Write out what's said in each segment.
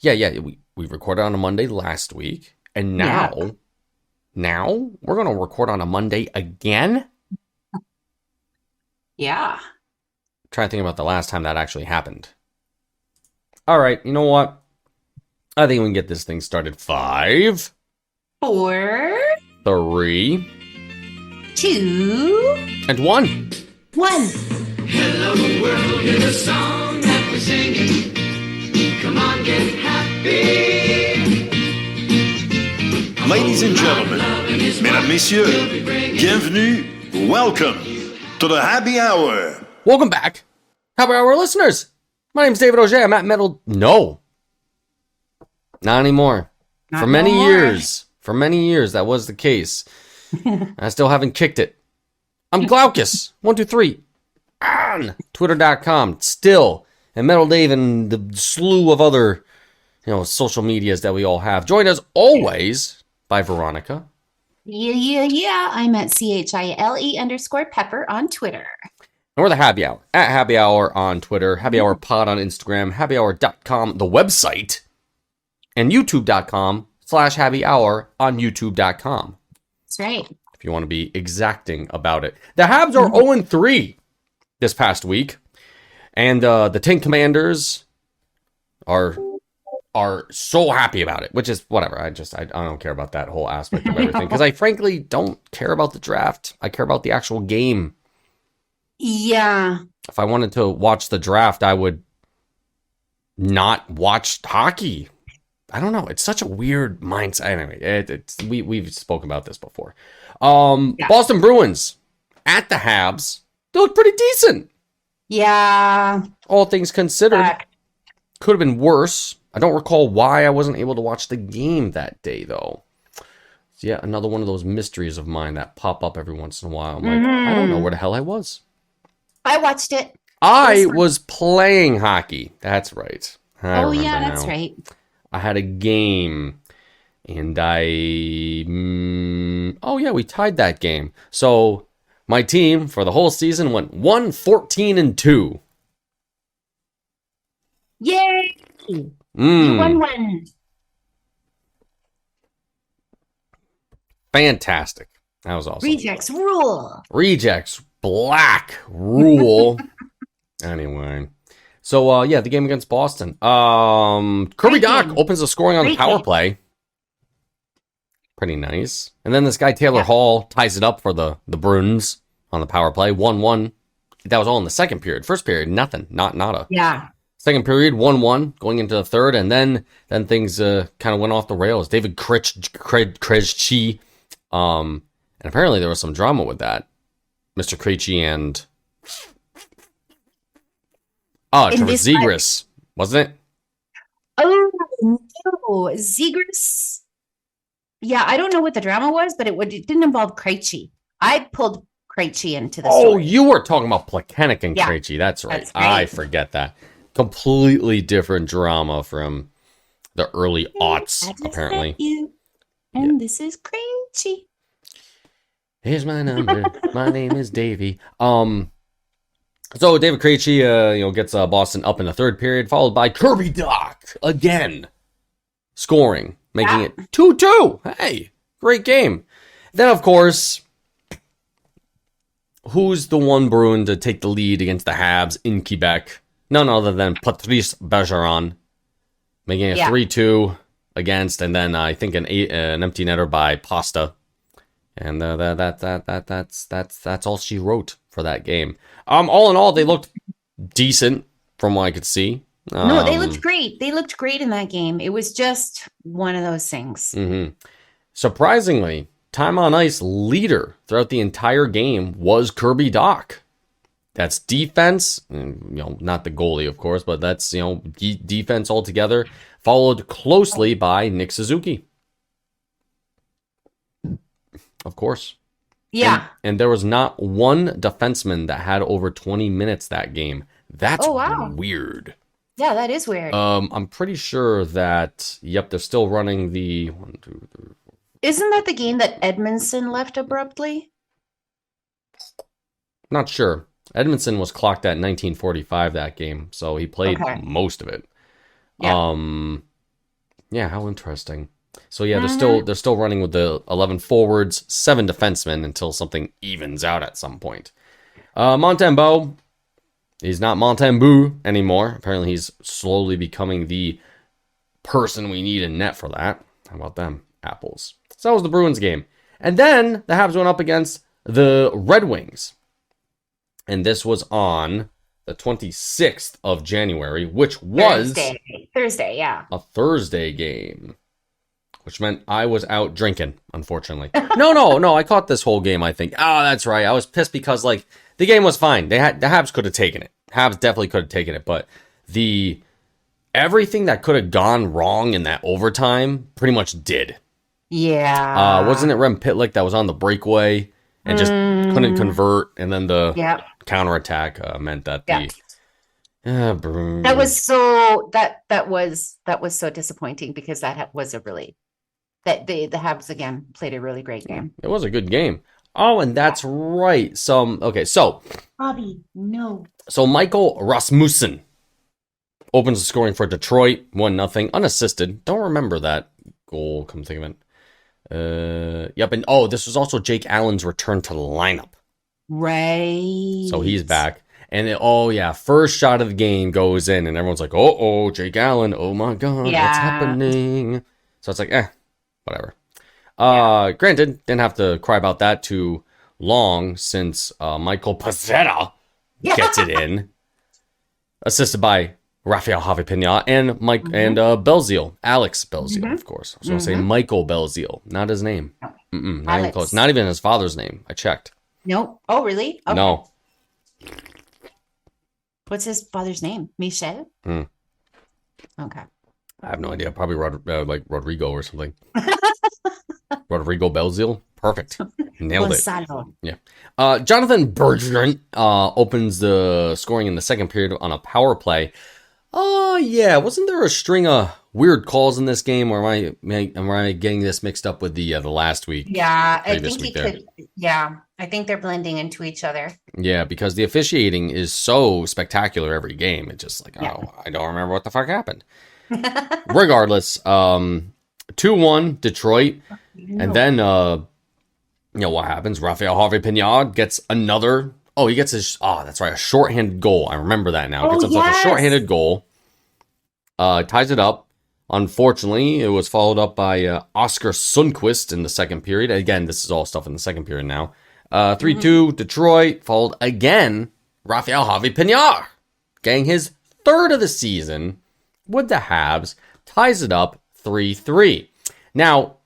Yeah. We recorded on a Monday last week, and Yeah. now we're gonna record on a Monday again. Yeah. Trying to think about the last time that actually happened. All right, you know what? I think we can get this thing started. Five, 4, three, 2, and one. 1. Hello world, here's a song that we're singing. Come on, get happy. Ladies and gentlemen, mesdames, messieurs, bienvenue, welcome to the happy hour. Welcome back, Happy Hour listeners. My name's David Auger. I'm at Metal. No, not anymore. Not For many no more. years, that was the case. I still haven't kicked it. I'm Glaucus123 on Twitter.com still, and Metal Dave and the slew of other, social medias that we all have. Joined as always by Veronica. Yeah. I'm at CHILE_Pepper on Twitter. And we're the Happy Hour. At Happy Hour on Twitter, Happy Hour Pod on Instagram, happyhour.com, the website, and youtube.com/Happy Hour on youtube.com. That's right. If you want to be exacting about it. The Habs are 0-3 this past week. And the Ten Commanders are so happy about it, which is whatever. I don't care about that whole aspect of everything because I frankly don't care about the draft. I care about the actual game. Yeah. If I wanted to watch the draft, I would not watch hockey. I don't know. It's such a weird mindset. Anyway, we've spoken about this before. Yeah. Boston Bruins at the Habs. They look pretty decent. Yeah. All things considered. Back. Could have been worse. I don't recall why I wasn't able to watch the game that day, though. It's yet another one of those mysteries of mine that pop up every once in a while. I'm like, I don't know where the hell I was. I watched it. I was playing hockey. That's right. I remember that's now. right. I had a game, and we tied that game. So my team for the whole season went 1-14-2. Yay! You won. Fantastic. That was awesome. Rejects rule. Rejects black rule. Anyway. So the game against Boston. Kirby Great Dach game. opens the scoring on the Great power game. play. Pretty nice. And then this guy Taylor Hall ties it up for the Bruins on the power play. 1-1. That was all in the second period. First period, nothing. Nada. Yeah. Second period, 1-1 going into the third, and then things kind of went off the rails. David Krejci, and apparently there was some drama with that. Mr. Krejci and Trevor Zegras, wasn't it? Oh no, Zegras. Yeah, I don't know what the drama was, but it didn't involve Krejci. I pulled Krejci into the story. You were talking about Plekanec and Yeah, Krejci. That's right. that's right. I forget that. Completely different drama from the early aughts, I just apparently. met you, and this is Krejci. Here's my number. My name is Davey. So David Krejci, gets Boston up in the third period, followed by Kirby Dach again, scoring, making it 2-2. Hey, great game. Then, of course, who's the one Bruin to take the lead against the Habs in Quebec? None other than Patrice Bergeron, making it 3-2 against, and then I think an empty netter by Pasta. And that's all she wrote for that game. All in all, they looked decent from what I could see. No, they looked great. They looked great in that game. It was just one of those things. Mm-hmm. Surprisingly, time on ice leader throughout the entire game was Kirby Dach. That's defense, not the goalie, of course, but that's, defense altogether, followed closely by Nick Suzuki. Of course. Yeah. And there was not one defenseman that had over 20 minutes that game. That's weird. Yeah, that is weird. I'm pretty sure that, they're still running the 1, 2, 3, 4. Isn't that the game that Edmondson left abruptly? Not sure. Edmondson was clocked at 1945 that game, so he played most of it. Yeah. Yeah, how interesting. So yeah, they're still running with the 11 forwards, 7 defensemen until something evens out at some point. Montembeault, he's not Montembeault anymore. Apparently, he's slowly becoming the person we need in net for that. How about them apples? So that was the Bruins game, and then the Habs went up against the Red Wings, and this was on the 26th of January, which was Thursday, yeah. a Thursday game, which meant I was out drinking, unfortunately. No, I caught this whole game, I think. Oh, that's right. I was pissed because, like, the game was fine. The Habs could have taken it. Habs definitely could have taken it, but everything that could have gone wrong in that overtime pretty much did. Yeah. Wasn't it Rem Pitlick that was on the breakaway and just couldn't convert, and then the counterattack meant that that was so that was so disappointing, because that was a really the Habs again played a really great game. It was a good game. Oh, and that's right. So Bobby, no. So Michael Rasmussen opens the scoring for Detroit, 1-0, unassisted. Don't remember that goal, come think of it. Yep, and this was also Jake Allen's return to the lineup. Right. So he's back. And first shot of the game goes in, and everyone's like, Jake Allen, oh my God, what's happening? So it's like, whatever. Granted, didn't have to cry about that too long, since Michael Pezzetta gets it in. Assisted by Raphael Harvey-Pinard and Belzile. Alex Belzile, of course. I was going to say Michael Belzile. Not his name. Not even close. Not even his father's name. I checked. No. Oh, really? Okay. No. What's his father's name? Michel? Okay. I have no idea. Probably like Rodrigo or something. Rodrigo Belzile. Perfect. Nailed it. Yeah. Jonathan Bergeron opens the scoring in the second period on a power play. Oh, yeah. Wasn't there a string of weird calls in this game, or am I getting this mixed up with the last week? Yeah, I think he could. Yeah, I think they're blending into each other. Yeah, because the officiating is so spectacular every game. It's just like, I don't remember what the fuck happened. Regardless, 2-1 Detroit, and then what happens? Raphael Harvey-Pinard gets another. Oh, he gets that's right, a shorthanded goal. I remember that now. Gets himself a shorthanded goal. Ties it up. Unfortunately, it was followed up by Oscar Sundqvist in the second period. Again, this is all stuff in the second period now. 3-2 Detroit, followed again Raphael Harvey-Pinard, getting his third of the season with the Habs, ties it up 3-3. Now,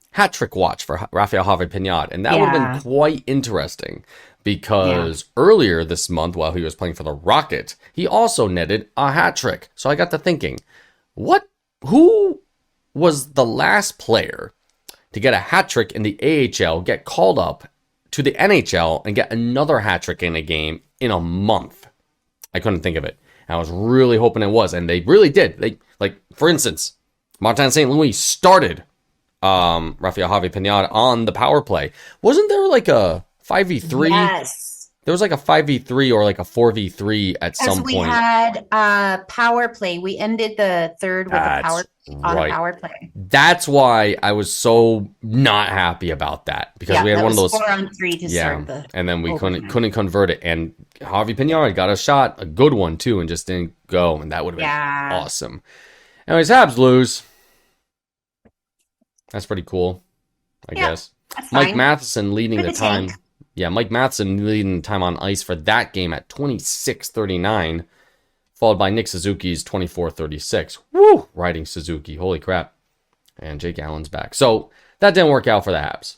hat trick watch for Raphael Harvey-Pinard, and that would have been quite interesting, because earlier this month, while he was playing for the Rocket, he also netted a hat trick. So I got to thinking, who was the last player to get a hat trick in the AHL, get called up to the NHL, and get another hat trick in a game in a month? I couldn't think of it. I was really hoping it was, and they really did. For instance, Martin St. Louis started Raphael Harvey-Pinard on the power play. Wasn't there like a 5v3? Yes. There was like a 5v3 or like a 4v3 at some point. We had power play. We ended the third with a power play. That's why I was so not happy about that, because we had one of those 4-on-3 to start the and then we couldn't convert it, and Harvey-Pinard got a shot, a good one too, and just didn't go, and that would have been awesome. Anyways, Habs lose. That's pretty cool, I guess. Mike Matheson leading the time. Yeah, Mike Matheson leading the time on ice for that game at 26:39, followed by Nick Suzuki's 24:36. Woo! Riding Suzuki. Holy crap. And Jake Allen's back. So that didn't work out for the Habs.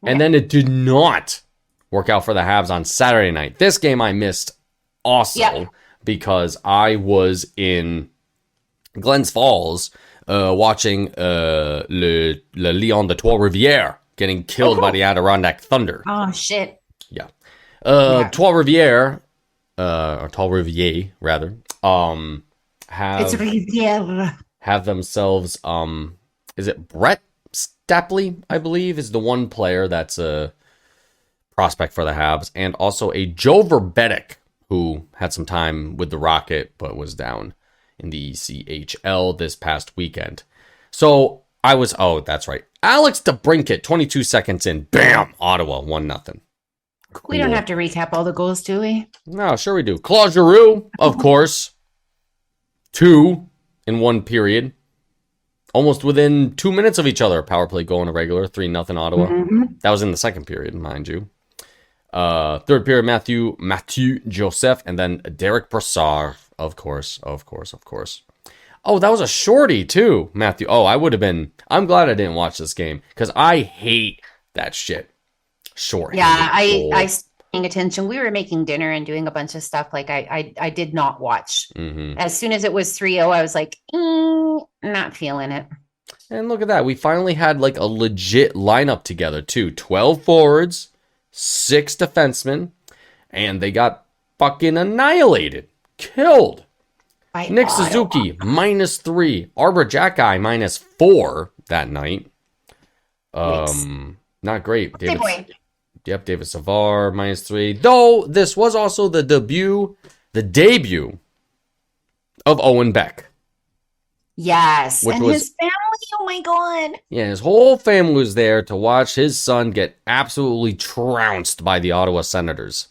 And then it did not work out for the Habs on Saturday night. This game I missed also because I was in Glens Falls watching Le Lion de Trois-Rivières getting killed by the Adirondack Thunder. Oh, shit. Yeah. Trois-Rivières, or Trois-Rivières, rather, have themselves, is it Brett Stapley, I believe, is the one player that's a prospect for the Habs, and also a Joe Verbetic, who had some time with the Rocket, but was down in the CHL this past weekend. So that's right. Alex DeBrincat, 22 seconds in, bam, Ottawa, 1-0. We don't have to recap all the goals, do we? No, sure we do. Claude Giroux, of course. 2 in 1 period. Almost within 2 minutes of each other. Power play going to regular, 3-0 Ottawa. That was in the second period, mind you. Third period, Mathieu Joseph, and then Derek Brassard, of course. Oh, that was a shorty too, Matthew. Oh, I'm glad I didn't watch this game because I hate that shit. Short. Yeah, I stopped paying attention. We were making dinner and doing a bunch of stuff. Like I did not watch. As soon as it was 3-0, I was like, not feeling it. And look at that. We finally had like a legit lineup together too. 12 forwards, 6 defensemen, and they got fucking annihilated. Killed. By Nick Ottawa. Suzuki, -3. Arbor Jacki, -4 that night. Not great. Hey, boy. David Savard, -3. Though, this was also the debut of Owen Beck. Yes. Which and was- his family, oh my God. Yeah, his whole family was there to watch his son get absolutely trounced by the Ottawa Senators.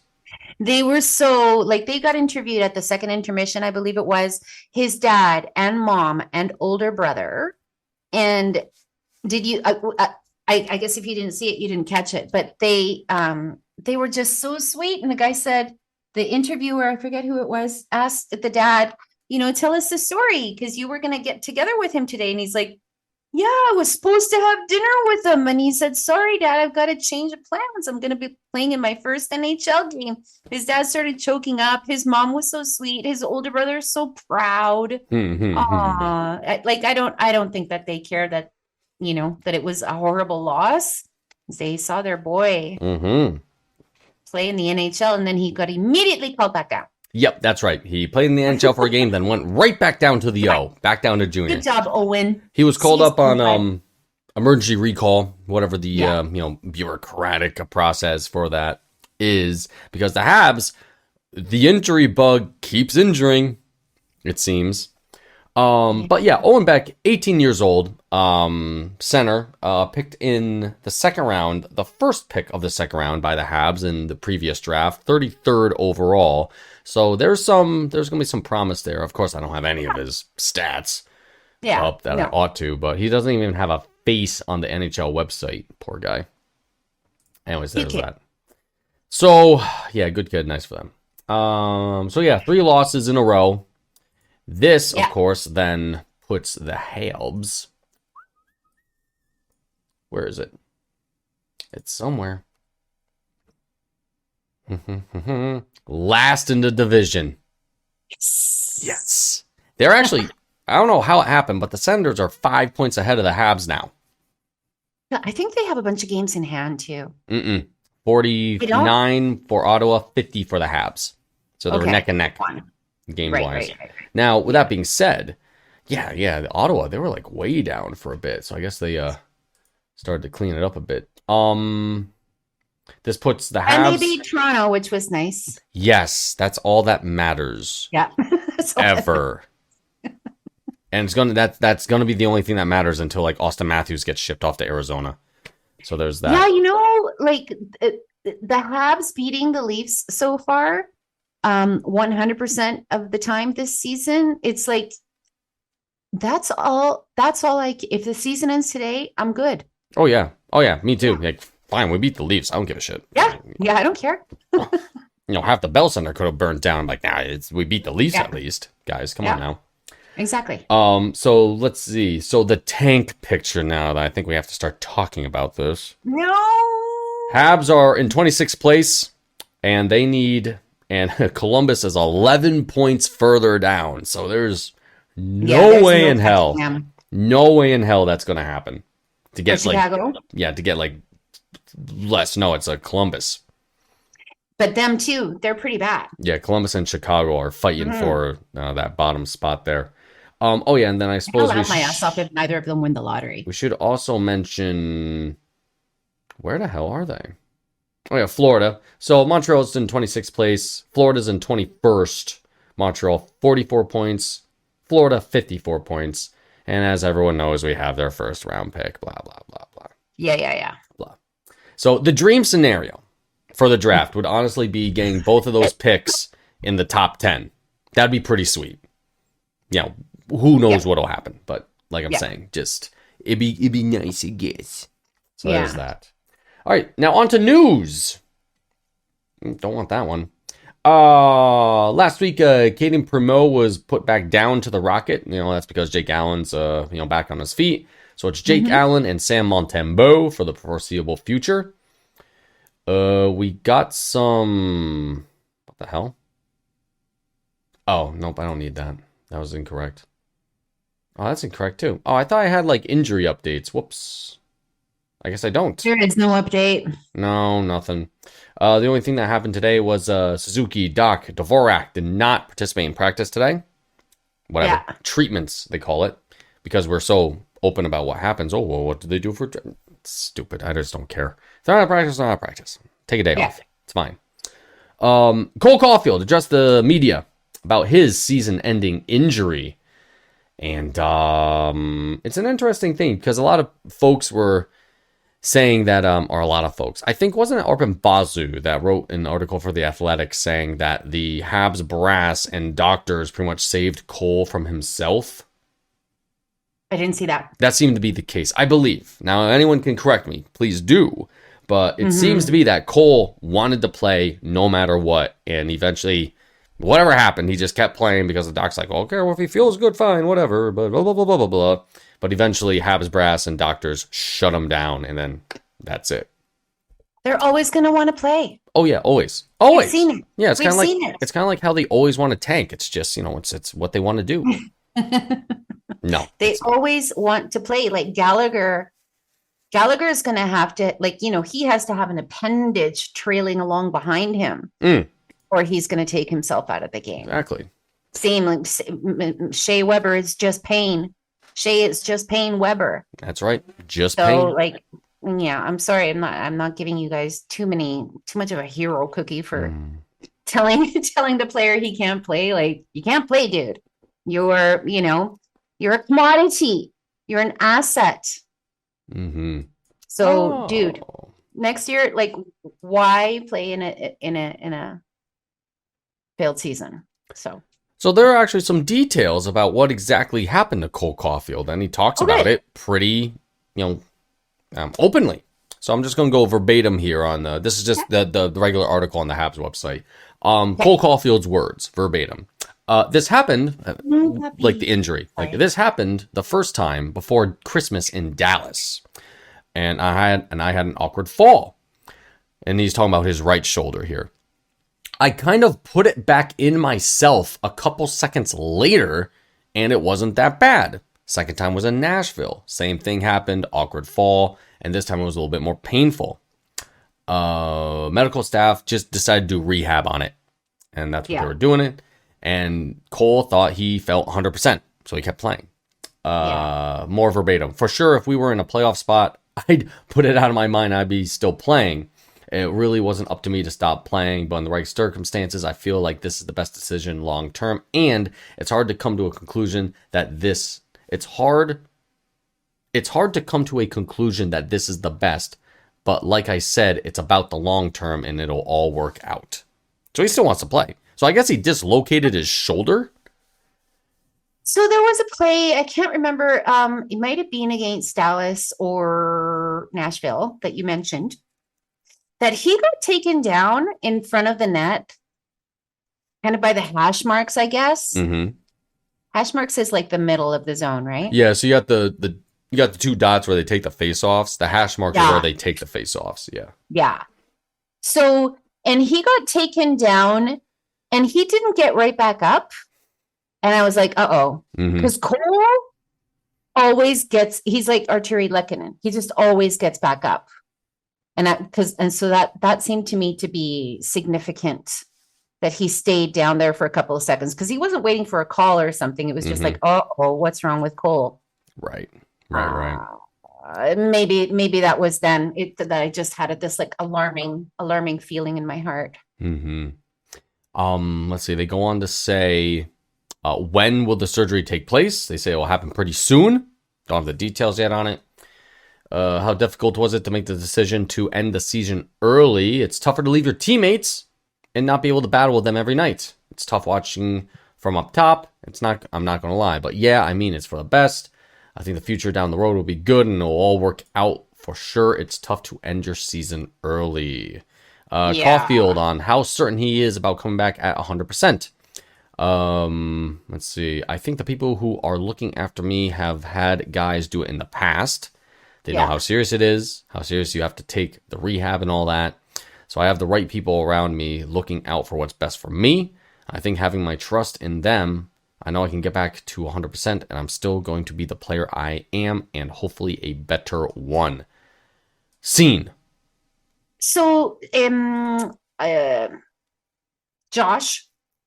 They were so, like, they got interviewed at the second intermission, I believe it was, his dad and mom and older brother. And did you, I guess if you didn't see it, you didn't catch it, but they were just so sweet. And the guy said, the interviewer, I forget who it was, asked the dad, tell us the story because you were going to get together with him today. And he's like, yeah, I was supposed to have dinner with him. And he said, sorry, Dad, I've got to change of plans. I'm going to be playing in my first NHL game. His dad started choking up. His mom was so sweet. His older brother is so proud. Aw. I don't think that they care that, that it was a horrible loss. They saw their boy play in the NHL, and then he got immediately called back down. Yep, that's right. He played in the NHL for a game, then went right back down to the O, back down to junior. Good job, Owen. He was called up on Season emergency recall, whatever the Yeah. bureaucratic process for that is, because the Habs, the injury bug keeps injuring, it seems. But yeah, Owen Beck, 18 years old, center, picked in the second round, the first pick of the second round by the Habs in the previous draft, 33rd overall. So there's going to be some promise there. Of course, I don't have any of his stats up that I ought to, but he doesn't even have a face on the NHL website. Poor guy. Anyways, there's that. So, yeah, good kid. Nice for them. So yeah, 3 losses in a row. This, of course, then puts the Habs. Where is it? It's somewhere. Last in the division. Yes. They're actually, I don't know how it happened, but the Senators are 5 points ahead of the Habs now. I think they have a bunch of games in hand too. 49 for Ottawa, 50 for the Habs. So they're neck and neck game-wise. Right. Now, with that being said, the Ottawa, they were like way down for a bit. So I guess they started to clean it up a bit. This puts the Habs... And they beat Toronto, which was nice. Yes, that's all that matters. Yeah. Ever. And that's gonna be the only thing that matters until like Austin Matthews gets shipped off to Arizona. So there's that. Yeah, like the Habs beating the Leafs so far, 100% of the time this season, it's like that's all like if the season ends today, I'm good. Oh yeah, me too. Like fine, we beat the Leafs. I don't give a shit. Yeah, I don't care. Half the Bell Center could have burned down. I'm like, nah, we beat the Leafs at least, guys. Come on now. Exactly. So let's see. So the tank picture now that I think we have to start talking about this. No. Habs are in 26th place, and Columbus is 11 points further down. So there's no way in hell that's going to happen. To get Chicago? To get less. No, it's a Columbus. But them too, they're pretty bad. Yeah, Columbus and Chicago are fighting for that bottom spot there. And then I suppose I'll laugh my ass off if neither of them win the lottery. We should also mention, where the hell are they? Oh yeah, Florida. So Montreal's in 26th place. Florida's in 21st. Montreal 44 points. Florida 54 points. And as everyone knows, we have their first round pick, blah, blah, blah, blah, Yeah. blah. So the dream scenario for the draft would honestly be getting both of those picks in the top 10. That'd be pretty sweet. You know, who knows what'll happen, but like I'm saying, just it'd be nice, I guess. So there's that. All right, now on to news. Don't want that one. Last week, Caden Primo was put back down to the Rocket. You know, that's because Jake Allen's back on his feet. So it's Jake Allen and Sam Montembeau for the foreseeable future. We got some. What the hell? Oh, nope, I don't need that. That was incorrect. Oh, that's incorrect too. Oh, I thought I had like injury updates. Whoops. I guess I don't. There is no update. No, nothing. The only thing that happened today was Suzuki, Doc, Dvorak did not participate in practice today. Whatever. Yeah. Treatments, they call it. Because we're so open about what happens. Oh, well, what do they do for... Stupid. I just don't care. If they're not at practice, they're not at practice. Take a day off. It's fine. Cole Caulfield addressed the media about his season-ending injury. And it's an interesting thing because a lot of folks were saying that, or a lot of folks, I think, wasn't it Arpan Basu that wrote an article for The Athletic saying that the Habs brass and doctors pretty much saved Cole from himself? I didn't see that. That seemed to be the case, I believe. Now, anyone can correct me. Please do. But it seems to be that Cole wanted to play no matter what. And eventually, whatever happened, he just kept playing because the doc's like, okay, well, if he feels good, fine, whatever. But blah, blah, blah, blah, blah, blah. But eventually, Habs brass and doctors shut him down. And then that's it. They're always going to want to play. Oh, yeah, always. Always. We've seen it. Yeah, it's We've kind of seen like it. it's kind of like how they always want to tank. It's just, it's what they want to do. No. They always want to play. Like Gallagher is going to have to, he has to have an appendage trailing along behind him, or he's going to take himself out of the game. Exactly. Same, like Shea Weber is just pain. Shea is just pain Weber. That's right. Just So, pain. yeah, I'm sorry, I'm not giving you guys too much of a hero cookie for telling the player he can't play. Like, you can't play, dude. You're a commodity. You're an asset. Mm-hmm. So, dude, next year, like, why play in a failed season? So there are actually some details about what exactly happened to Cole Caulfield, and he talks about it pretty, openly. So I'm just going to go verbatim here on this is just the regular article on the Habs website. Cole Caulfield's words, verbatim. This happened, like the injury, this happened the first time before Christmas in Dallas, and I had an awkward fall, and he's talking about his right shoulder here. I kind of put it back in myself a couple seconds later, and it wasn't that bad. Second time was in Nashville. Same thing happened, awkward fall, and this time it was a little bit more painful. Medical staff just decided to do rehab on it, and that's what they were doing it. And Cole thought he felt 100%, so he kept playing. More verbatim. For sure, if we were in a playoff spot, I'd put it out of my mind I'd be still playing. It really wasn't up to me to stop playing, but in the right circumstances, I feel like this is the best decision long term. And it's hard to come to a conclusion that it's hard to come to a conclusion that this is the best. But like I said, it's about the long term and it'll all work out. So he still wants to play. So I guess he dislocated his shoulder. So there was a play, I can't remember, it might have been against Dallas or Nashville that you mentioned, that he got taken down in front of the net, kind of by the hash marks, I guess. Mm-hmm. Hash marks is like the middle of the zone, right? Yeah, so you got the two dots where they take the face-offs. The hash marks are where they take the face-offs, yeah. Yeah. So, and he got taken down, and he didn't get right back up. And I was like, uh-oh. Because Cole always he's like Arturi Lehkonen. He just always gets back up. And so that seemed to me to be significant that he stayed down there for a couple of seconds because he wasn't waiting for a call or something. It was just like, oh, what's wrong with Cole? Right. Maybe that was then that I just had this like alarming feeling in my heart. Mm-hmm. Let's see. They go on to say, when will the surgery take place? They say it will happen pretty soon. Don't have the details yet on it. How difficult was it to make the decision to end the season early? It's tougher to leave your teammates and not be able to battle with them every night. It's tough watching from up top. I'm not going to lie. But yeah, I mean, it's for the best. I think the future down the road will be good and it'll all work out for sure. It's tough to end your season early. Caulfield on how certain he is about coming back at 100%. Let's see. I think the people who are looking after me have had guys do it in the past. They know how serious it is, how serious you have to take the rehab and all that. So I have the right people around me looking out for what's best for me. I think having my trust in them, I know I can get back to 100% and I'm still going to be the player I am and hopefully a better one. Scene. So, Josh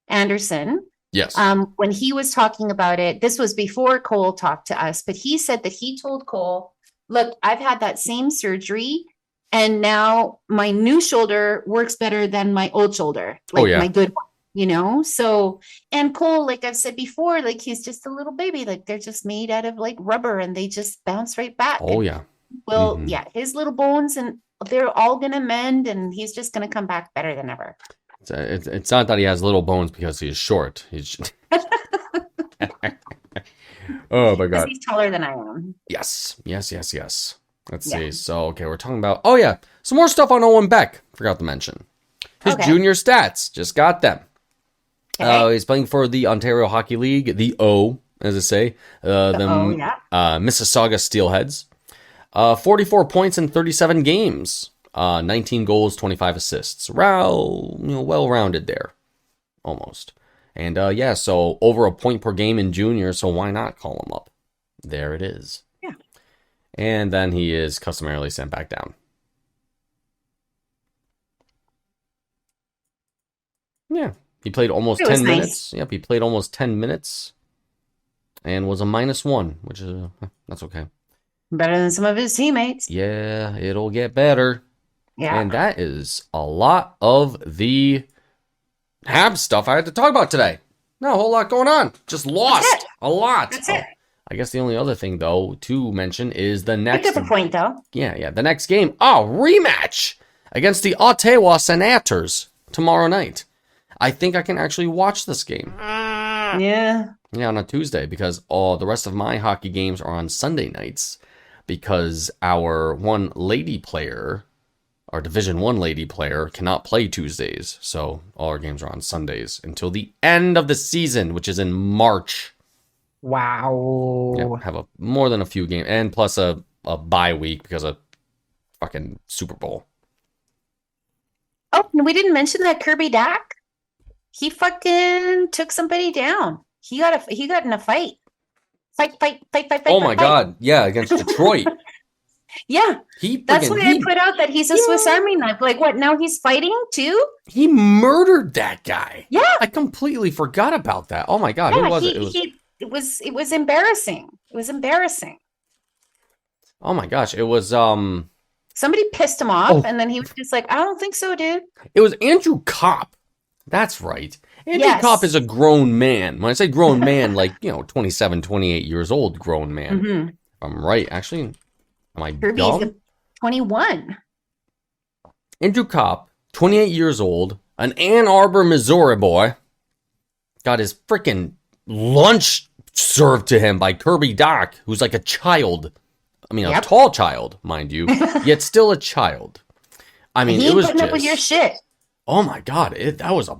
Anderson, Yes. when he was talking about it, this was before Cole talked to us, but he said that he told Cole, look, I've had that same surgery and now my new shoulder works better than my old shoulder, like my good one, you know? So, and Cole, like I've said before, like he's just a little baby, like they're just made out of like rubber and they just bounce right back. Oh, and, yeah. well, yeah, his little bones and they're all going to mend and he's just going to come back better than ever. It's not that he has little bones because he's short. He's oh my god. He's taller than I am. Yes. Let's see. So okay, we're talking about some more stuff on Owen Beck. Forgot to mention his junior stats. Just got them. He's playing for the Ontario Hockey League, the O, as I say, Mississauga Steelheads. 44 points in 37 games. 19 goals, 25 assists. Well-rounded there. Almost. And so over a point per game in junior, so why not call him up? There it is. Yeah. And then he is customarily sent back down. Yeah. He played almost 10 minutes. Yep, he played almost 10 minutes. And was a -1, which is, that's okay. Better than some of his teammates. Yeah, it'll get better. Yeah. And that is a lot of the Habs stuff I had to talk about today. Not a whole lot going on. Just lost a lot. That's it. I guess the only other thing, though, to mention is the next... Pick up a point, though. Yeah, the next game. Oh, rematch against the Ottawa Senators tomorrow night. I think I can actually watch this game. Yeah. Yeah, on a Tuesday, because all the rest of my hockey games are on Sunday nights, because our one lady player, our Division 1 lady player, cannot play Tuesdays. So all our games are on Sundays until the end of the season, which is in March. Wow. Yeah, have more than a few games, and plus a bye week because of fucking Super Bowl. Oh, and we didn't mention that Kirby Dach. He fucking took somebody down. He got in a fight. Fight. Oh my god! Yeah, against Detroit. Yeah, that's why I put out that he's a Swiss Army knife. Like, what? Now he's fighting too? He murdered that guy. Yeah, I completely forgot about that. Oh my god! Who was it? It was embarrassing. It was embarrassing. Oh my gosh! It was somebody pissed him off, and then he was just like, "I don't think so, dude." It was Andrew Kopp. That's right. Andrew Kopp is a grown man. When I say grown man, like 27, 28 years old, grown man. Mm-hmm. If I'm right, actually. Am I Kirby's dumb? 21. Andrew Kopp, 28 years old, an Ann Arbor, Missouri boy, got his freaking lunch served to him by Kirby Dach, who's like a child. I mean, a tall child, mind you, yet still a child. I mean, it was putting up with your shit. Oh my god, that was a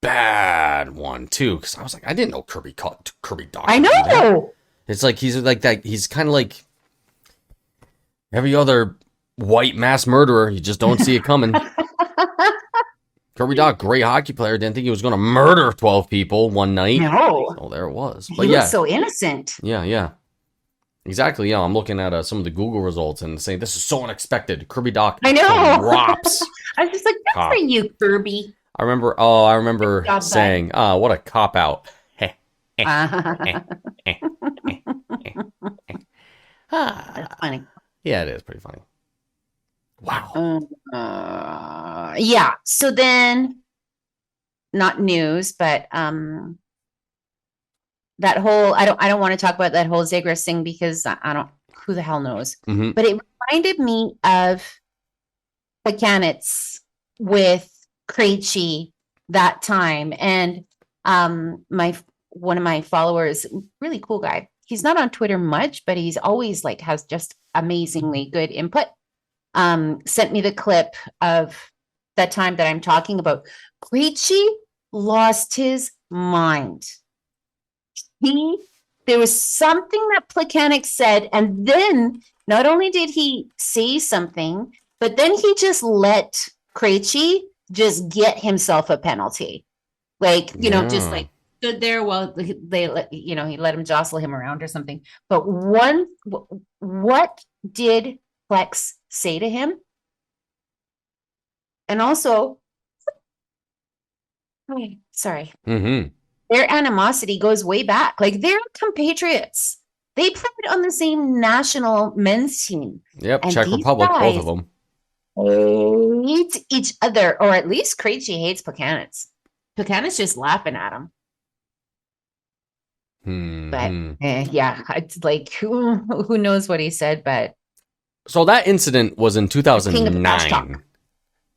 bad one too. Because I was like, I didn't know Kirby Dach. I know. It's like he's like that. He's kind of like every other white mass murderer. You just don't see it coming. Kirby Dach, great hockey player. Didn't think he was going to murder 12 people one night. No. Oh, there it was. But he was so innocent. Yeah. Exactly. Yeah, I'm looking at some of the Google results and saying this is so unexpected. Kirby Dach. I know. Drops. I was just like, good for you, Kirby. I remember saying, what a cop out. That's funny. Yeah, it is pretty funny. Wow. Yeah. So then, not news, but that whole, I don't want to talk about that whole Zagreus thing because I don't, who the hell knows? Hmm. But it reminded me of the Canets with Krejci that time. And one of my followers, really cool guy. He's not on Twitter much, but he's always like has just amazingly good input. Sent me the clip of that time that I'm talking about. Krejci lost his mind. There was something that Plekanec said, and then not only did he say something, but then he just let Krejci just get himself a penalty. Like, just Yeah. like stood there while they let, he let him jostle him around or something. But what did Plex say to him? And also, sorry, Hmm. their animosity goes way back. Like they're compatriots. They played on the same national men's team. Yep. And Czech these Republic, both guys of them. hate each other, or at least Krejci hates Plekanec. Plekanec's just laughing at him. But yeah, it's like who knows what he said, but So that incident was in King of trash talk. 2009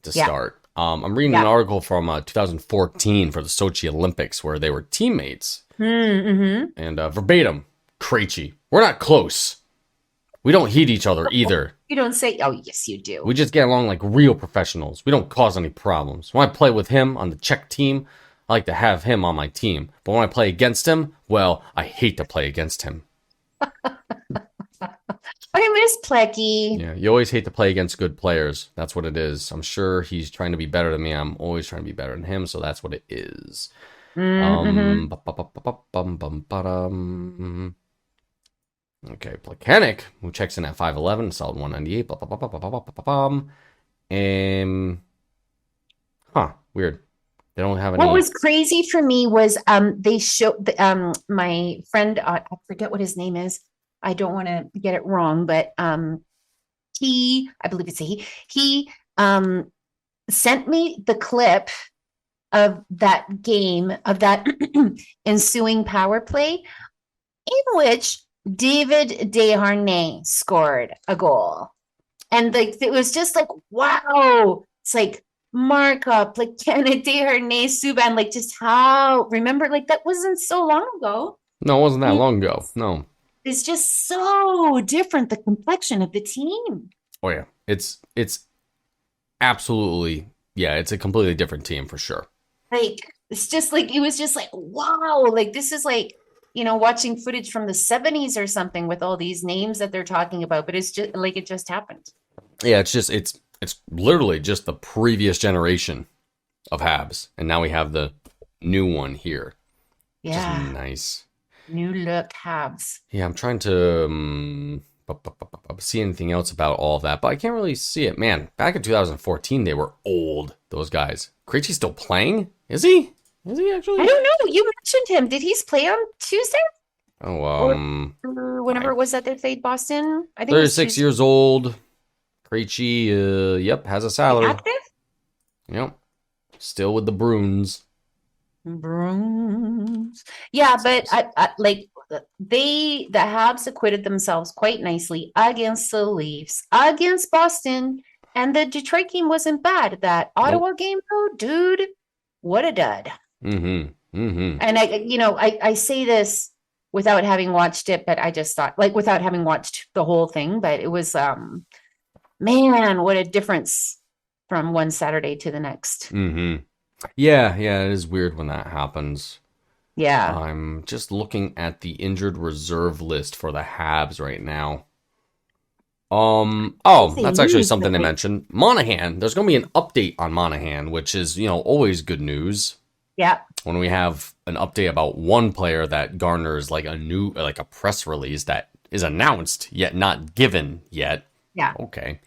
to Yeah. start. I'm reading an article from 2014 for the Sochi Olympics where they were teammates. Mm-hmm. And verbatim, Krejci, we're not close. We don't hate each other either. You don't say, oh, yes, you do. We just get along like real professionals. We don't cause any problems. When I play with him on the Czech team, I like to have him on my team. But when I play against him, well, I hate to play against him. I miss Plecky. Yeah, you always hate to play against good players. That's what it is. I'm sure he's trying to be better than me. I'm always trying to be better than him, so that's what it is. Mm-hmm. Okay, Plekanec, who checks in at 5'11", solid 198. Weird. They don't have any. What was crazy for me was they showed my friend, I forget what his name is. I don't want to get it wrong, but I believe it's he sent me the clip of that game, of that ensuing power play in which David Desharnais scored a goal. And like it was just like, wow, it's like Markup, like Kenneth Desharnais, Subban, like just how, remember, like that wasn't so long ago. No, it wasn't that long ago. No. It's just so different, the complexion of the team. Oh yeah, it's absolutely, yeah, it's a completely different team for sure. Like it's just like it was just like wow, like this is like watching footage from the 70s or something with all these names that they're talking about, but it's just like it just happened. Yeah, it's literally just the previous generation of Habs, and now we have the new one here. Yeah, Just nice. New look Habs. Yeah, I'm trying to see anything else about all of that, but I can't really see it. Man, back in 2014, they were old, those guys. Krejci's still playing? Is he? Is he actually? I don't know. You mentioned him. Did he play on Tuesday? Oh, Or whenever it was that they played Boston? I think 36 years old. Krejci, yep, has a salary. Active? Yep. Still with the Bruins. Bruins. Yeah, but I like the Habs acquitted themselves quite nicely against the Leafs, against Boston, and the Detroit game wasn't bad. That Ottawa game, though, dude, what a dud. And I say this without having watched it, but I just thought, like, without having watched the whole thing, but it was, man, what a difference from one Saturday to the next. Yeah, it is weird when that happens. Yeah. I'm just looking at the injured reserve list for the Habs right now. That's actually something to mention. Monahan, there's going to be an update on Monahan, which is, always good news. Yeah. When we have an update about one player that garners like a press release that is announced yet not given yet. Yeah. Okay.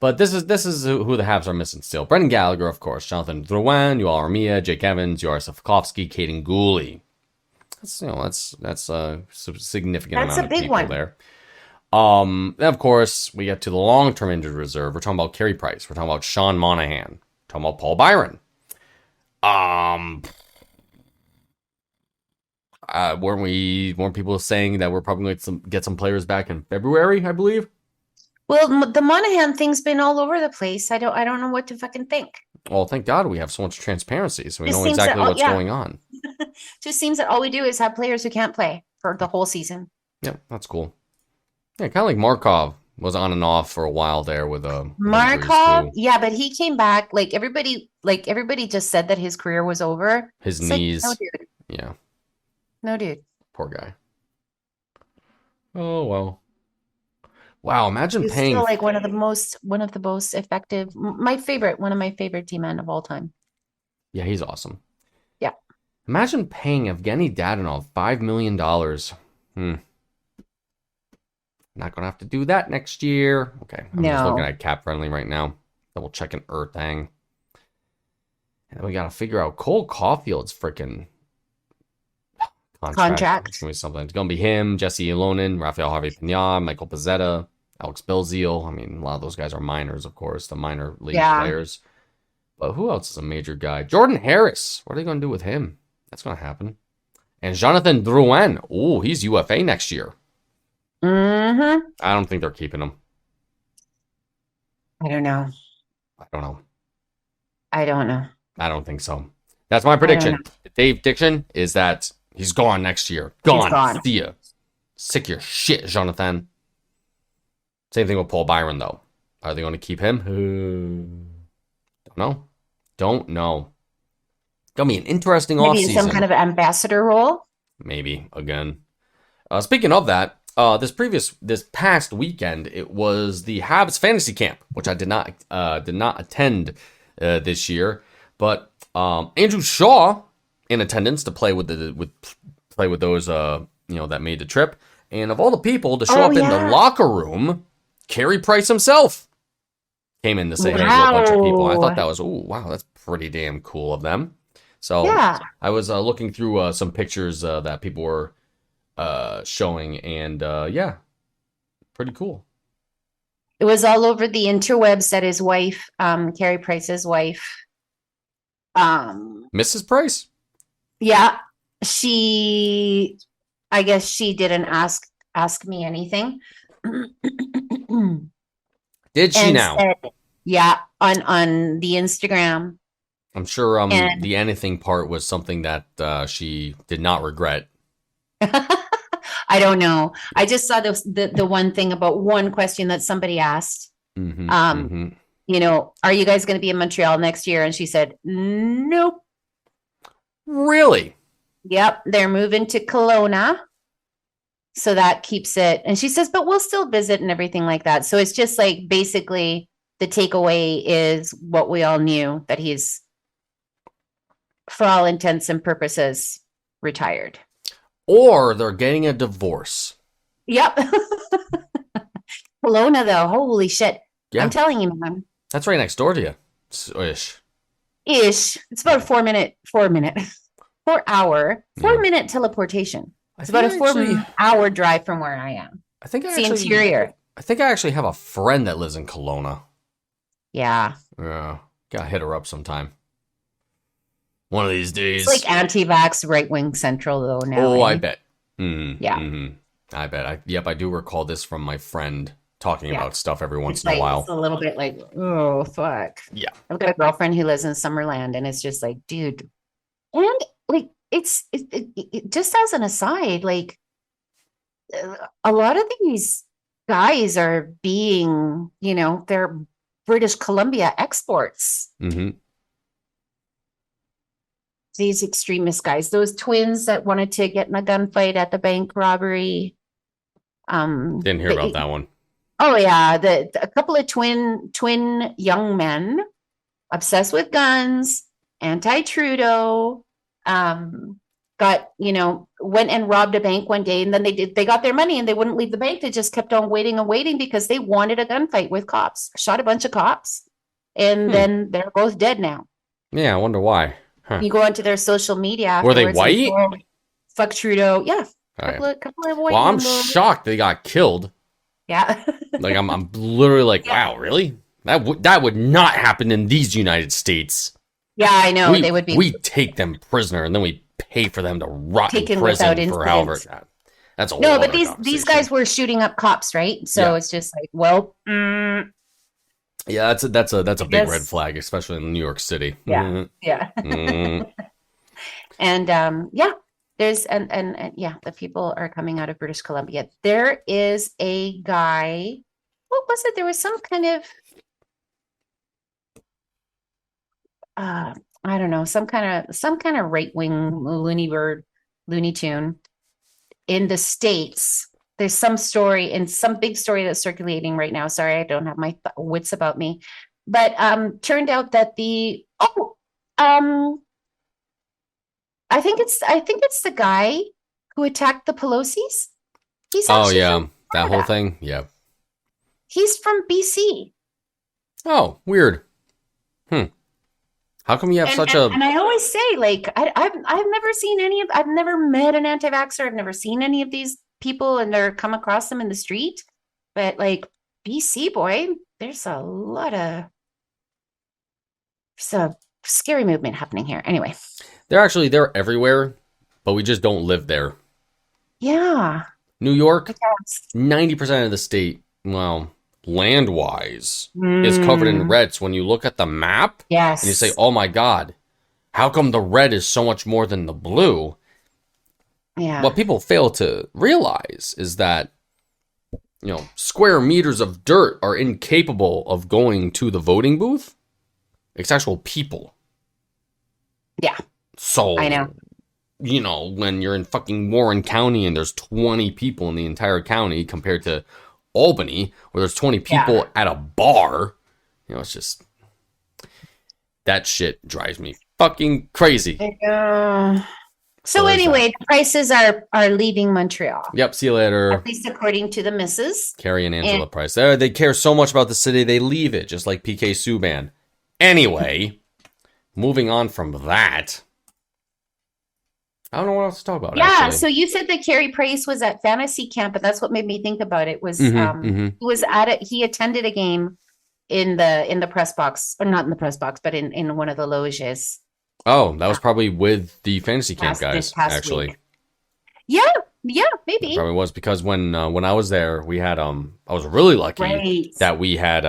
But this is who the Habs are missing still. Brendan Gallagher, of course. Jonathan Drouin, Yoel Armia, Jake Evans, Joris Safkovsky, Caden Gooley. That's a significant amount of people there. Then of course, we get to the long-term injured reserve. We're talking about Carey Price. We're talking about Sean Monahan. We're talking about Paul Byron. weren't people saying that we're probably going to get some players back in February, I believe? Well, the Monahan thing's been all over the place. I don't know what to fucking think. Well, thank God we have so much transparency, so we It know seems that- exactly what's yeah. going on. Just seems that all we do is have players who can't play for the whole season. Yeah, that's cool. Yeah, kind of like Markov was on and off for a while there with Markov, injuries, too. yeah, but he came back. Like everybody just said that his career was over. His It's like, knees. no, dude. Yeah, No, dude. poor guy. Oh well. Wow, imagine He's paying. still like one of the most effective, one of my favorite D-men of all time. Yeah, he's awesome. Yeah. Imagine paying Evgeny Dadonov $5 million. Not gonna have to do that next year. Okay, I'm just No. looking at Cap Friendly right now. Double checking Erthang. And then we gotta figure out Cole Caulfield's freaking Contract. It's gonna be something. It's gonna be him, Jesse Ilonen, Rafael Harvey Pinard, Michael Pezzetta, Alex Belzile. I mean, a lot of those guys are minors, of course, the minor league Yeah. players. But who else is a major guy? Jordan Harris. What are they gonna do with him? That's gonna happen. And Jonathan Drouin. Oh, he's UFA next year. Mm-hmm. I don't think they're keeping him. I don't know. I don't know. I don't know. I don't think so. That's my prediction. Dave Diction is that he's gone next year. Gone. See ya. Sick your shit, Jonathan. Same thing with Paul Byron, though. Are they going to keep him? Don't know. Don't know. Gonna be an interesting Maybe offseason. some kind of ambassador role. Maybe again. Speaking of that, this past weekend, it was the Habs fantasy camp, which I did not attend this year. But Andrew Shaw in attendance to play with those that made the trip, and of all the people to show up in the locker room, Carey Price himself came in to say hey to a bunch of people. I thought that was that's pretty damn cool of them. So Yeah. I was looking through some pictures that people were showing, and pretty cool. It was all over the interwebs that his wife, Carey Price's wife, Mrs. Price? yeah, I guess she didn't ask me anything. Did she And now? said- yeah, on the Instagram. I'm sure and- the anything part was something that she did not regret. I don't know. I just saw the one thing about one question that somebody asked. Mhm, Are you guys going to be in Montreal next year? And she said, nope. Really? Yep, they're moving to Kelowna. So that keeps it. And she says, but we'll still visit and everything like that. So it's just like basically the takeaway is what we all knew, that he's, for all intents and purposes, retired. Or they're getting a divorce. Yep. Kelowna, though, holy shit. Yeah. I'm telling you, man. That's right next door to you. Ish. It's about a 4-minute teleportation. It's about a 4-hour drive from where I am. I think It's the interior. I think I actually have a friend that lives in Kelowna. Yeah. Yeah. Gotta hit her up sometime. One of these days. It's like anti-vax right-wing central, though, now. Oh, eh? I bet. Yeah. I bet. I do recall this from my friend talking Yeah. about stuff every once It's in a like, while. it's a little bit like, oh, fuck. Yeah. I've got a girlfriend who lives in Summerland, and it's just like, dude. And like, it just as an aside, like, a lot of these guys are being, they're British Columbia exports. Mm-hmm. These extremist guys, those twins that wanted to get in a gunfight at the bank robbery. Didn't hear about that one. Oh yeah, a couple of twin young men obsessed with guns, anti-Trudeau, went and robbed a bank one day, and then they got their money and they wouldn't leave the bank. They just kept on waiting and waiting because they wanted a gunfight with cops. Shot a bunch of cops, and then they're both dead now. Yeah, I wonder why. Huh. You go onto their social media. Were they afterwards and white? go, fuck Trudeau. Yeah, Oh, yeah. couple of white. Well, I'm men, though. shocked they got killed. Yeah. Like I'm literally like, Yeah. wow, really? That would not happen in these United States. Yeah, I know. we, they would be. We take them prisoner and then we pay for them to rot in Taken prison without for however. incident. That's a No, whole but other these conversation. guys were shooting up cops, right? So Yeah. it's just like, well, Yeah, that's a big guess- red flag, especially in New York City. Yeah. yeah. Mhm. And yeah, there's and yeah, the people are coming out of British Columbia. There is a guy. What was it? There was some kind of I don't know, some kind of right-wing Looney Tune in the States. There's some story and some big story that's circulating right now. Sorry, I don't have my wits about me. But turned out that I think it's the guy who attacked the Pelosi's. He's Oh actually yeah, from that whole Florida. thing. Yeah. He's from BC. Oh, weird. How come you have And I always say, like, I've never seen I've never met an anti-vaxxer. I've never seen any of these people and they're come across them in the street. But like BC boy, there's a scary movement happening here. Anyway. they're everywhere, but we just don't live there. Yeah. New York, Yes. 90% of the state, well, land-wise, is covered in reds. When you look at the map Yes. and you say, "Oh my God, how come the red is so much more than the blue?" Yeah. What people fail to realize is that, square meters of dirt are incapable of going to the voting booth. It's actual people. Yeah. So, I know. When you're in fucking Warren County and there's 20 people in the entire county compared to Albany, where there's 20 people at a bar, it's just, that shit drives me fucking crazy. So there's anyway, the prices are leaving Montreal, Yep, see you later. at least according to the missus. Carrie and Angela And- Price. They care so much about the city, they leave it, just like PK Subban. Anyway, moving on from that. I don't know what else to talk about, Yeah, actually. so you said that Carey Price was at fantasy camp, and that's what made me think about it. Was Mhm. he was at it? He attended a game in the press box, or not in the press box, but in one of the loges. Oh, that was probably with the fantasy camp This guys, past actually. week. Yeah, maybe. It probably was because when I was there, we had I was really lucky Right. that we had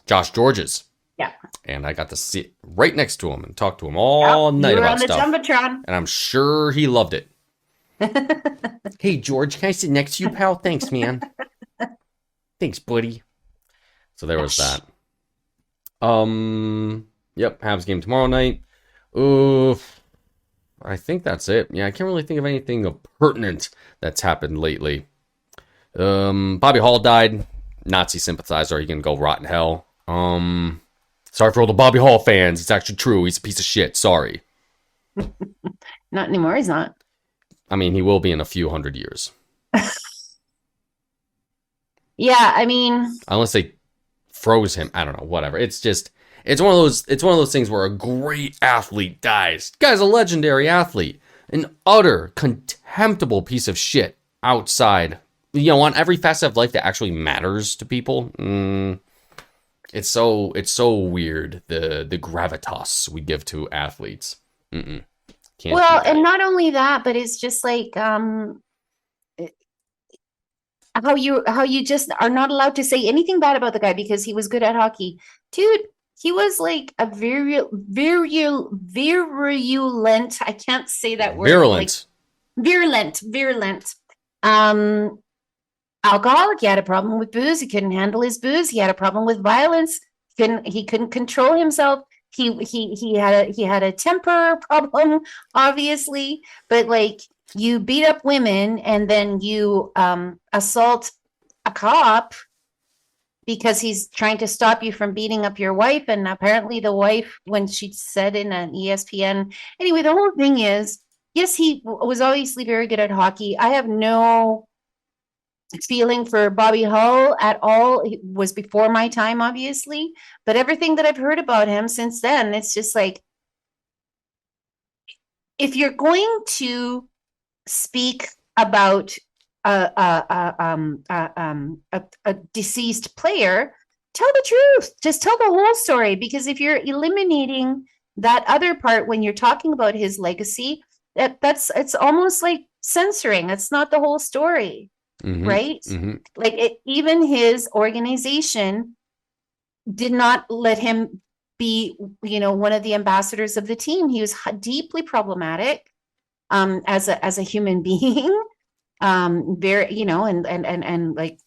Josh George's. Yeah. And I got to sit right next to him and talk to him all Yep, night you were about on the stuff. jumbotron. And I'm sure he loved it. Hey, George, can I sit next to you, pal? Thanks, man. Thanks, buddy. So there was that. Yep, Habs game tomorrow night. I think that's it. Yeah, I can't really think of anything of pertinent that's happened lately. Bobby Hall died. Nazi sympathizer. He can go rot in hell. Sorry for all the Bobby Hall fans. It's actually true. He's a piece of shit. Sorry. Not anymore. He's not. I mean, he will be in a few hundred years. Yeah, I mean, Unless they froze him. I don't know. Whatever. It's one of those things where a great athlete dies. Guy's a legendary athlete. An utter contemptible piece of shit outside. On every facet of life that actually matters to people. It's so weird, the gravitas we give to athletes. Can't well, do that. and not only that, but it's just like how you just are not allowed to say anything bad about the guy because he was good at hockey. Dude, he was like a virulent, I can't say that word. Virulent. Like, virulent. Alcoholic. He had a problem with booze. He couldn't handle his booze. He had a problem with violence. He couldn't control himself. He had a temper problem, obviously. But like, you beat up women and then you assault a cop because he's trying to stop you from beating up your wife. And apparently the wife, when she said in an ESPN, anyway, the whole thing is, yes, he was obviously very good at hockey. I have no feeling for Bobby Hull at all. It was before my time, obviously, but everything that I've heard about him since then, it's just like, if you're going to speak about a deceased player, tell the truth. Just tell the whole story, because if you're eliminating that other part when you're talking about his legacy, that's it's almost like censoring. That's not the whole story, Mhm, right? mhm. Like even his organization did not let him be, one of the ambassadors of the team. He was deeply problematic as a human being. Very, and like,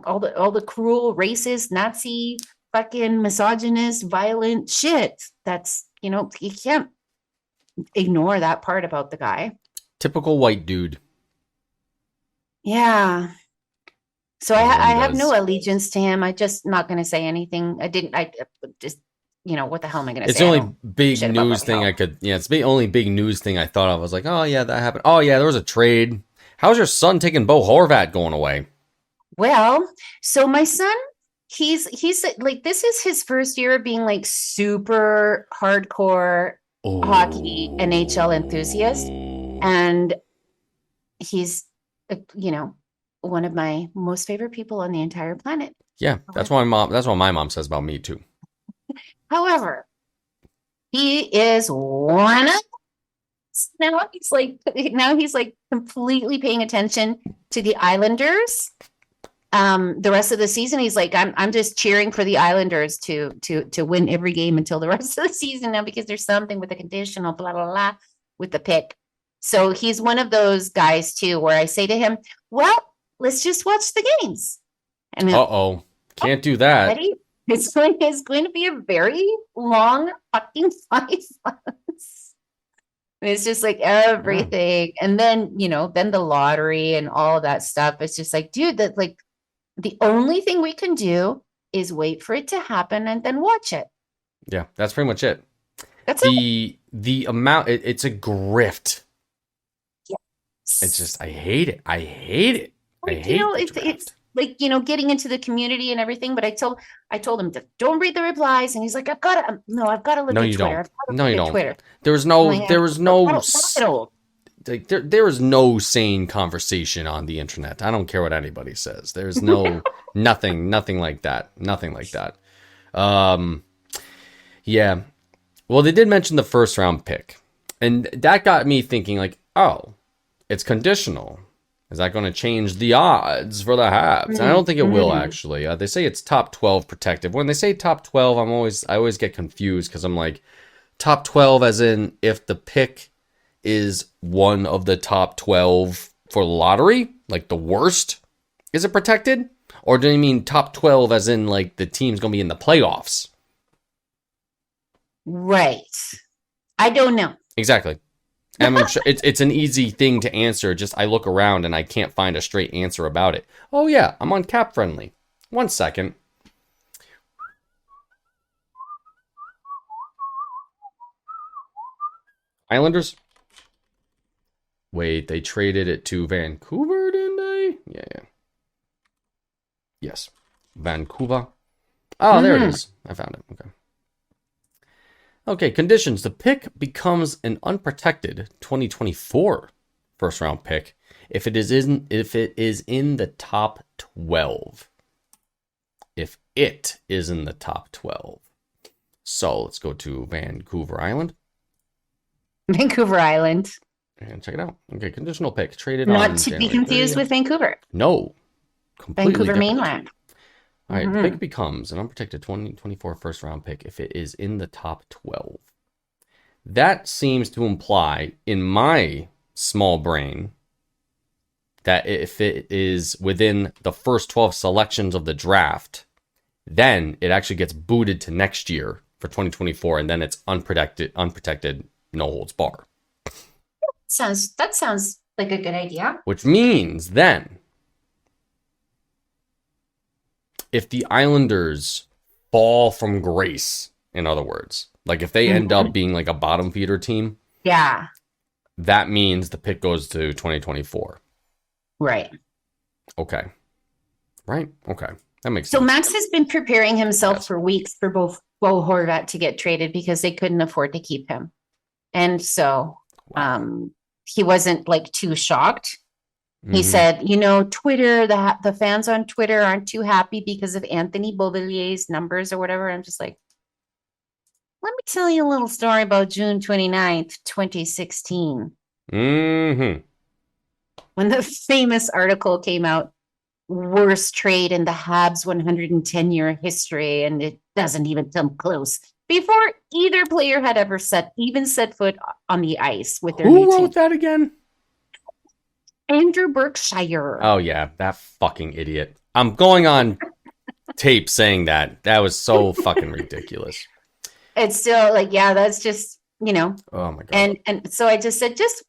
all the cruel, racist, Nazi, fucking misogynist, violent shit. That's, you can't ignore that part about the guy. Typical white dude. Yeah. So As one I have does. no allegiance to him. I just not going to say anything. I just, what the hell am I going to It's say? the I only don't big shit about news that thing hell. I could. Yeah, it's the only big news thing I thought of. I was like, oh yeah, that happened. Oh yeah, there was a trade. How's your son taking Bo Horvat going away? Well, so my son, he's like, this is his first year of being like super hardcore hockey NHL enthusiast, and he's one of my most favorite people on the entire planet. Yeah, that's what my mom says about me too. However, he is one of now he's like completely paying attention to the Islanders. The rest of the season, he's like, I'm just cheering for the Islanders to win every game until the rest of the season now, because there's something with the conditional, blah blah blah, with the pick. So he's one of those guys too, where I say to him, "Well, let's just watch the games." And Uh-oh. Can't do that. Eddie, it's going to be a very long fucking 5 months. It's just like everything. And then, then the lottery and all of that stuff. It's just like, dude, that like the only thing we can do is wait for it to happen and then watch it. Yeah, that's pretty much it. That's it. The amount it's a grift. Yes. It's just I hate it. I hate it. I Like, hate the it's draft. like, getting into the community and everything. But I told him to don't read the replies, and he's like, I've got to look No, at you Twitter. don't. I've gotta No, look you at don't. Twitter. There was I'm no like, there was I no don't get old. like there is no sane conversation on the internet. I don't care what anybody says. There's no nothing like that. Nothing like that. Yeah. Well, they did mention the first round pick. And that got me thinking like, oh, it's conditional. Is that going to change the odds for the Habs? And I don't think it will actually. They say it's top 12 protective. When they say top 12, I always get confused because I'm like, top 12 as in if the pick is one of the top 12 for the lottery, like the worst, is it protected? Or do you mean top 12 as in like the team's going to be in the playoffs? Right. I don't know. Exactly. And I'm sure it's an easy thing to answer. Just I look around and I can't find a straight answer about it. Oh yeah, I'm on Cap Friendly. 1 second. Islanders. Wait, they traded it to Vancouver, didn't they? Yeah. Yes. Vancouver. Oh, there it is. I found it. Okay. Okay, conditions. The pick becomes an unprotected 2024 first round pick if it is in the top 12. If it is in the top 12. So let's go to Vancouver Island. Vancouver Island. And check it out. Okay, conditional pick. Traded Not on to be January confused 30th. with Vancouver. No. Completely Vancouver different. mainland. All right, the pick becomes an unprotected 2024 first round pick if it is in the top 12. That seems to imply, in my small brain, that if it is within the first 12 selections of the draft, then it actually gets booted to next year for 2024, and then it's unprotected, no holds bar. That sounds like a good idea. Which means then, if the Islanders fall from grace, in other words, like if they end up being like a bottom feeder team, Yeah. that means the pick goes to 2024. Right. Okay. Right? Okay. That makes So sense. Max has been preparing himself Yes. for weeks for both Bo Horvat to get traded because they couldn't afford to keep him. And so he wasn't like too shocked. He Mhm. said, Twitter, the fans on Twitter aren't too happy because of Anthony Beauvillier's numbers or whatever. I'm just like, let me tell you a little story about June 29th, 2016. Mm-hmm. When the famous article came out, worst trade in the Habs 110-year history, and it doesn't even come close. Before either player had ever set foot on the ice with their new Who team. wrote that again? Andrew Berkshire. Oh, yeah, that fucking idiot. I'm going on tape saying that. That was so fucking ridiculous. It's still like, yeah, that's just, Oh, my God. and so I just said, just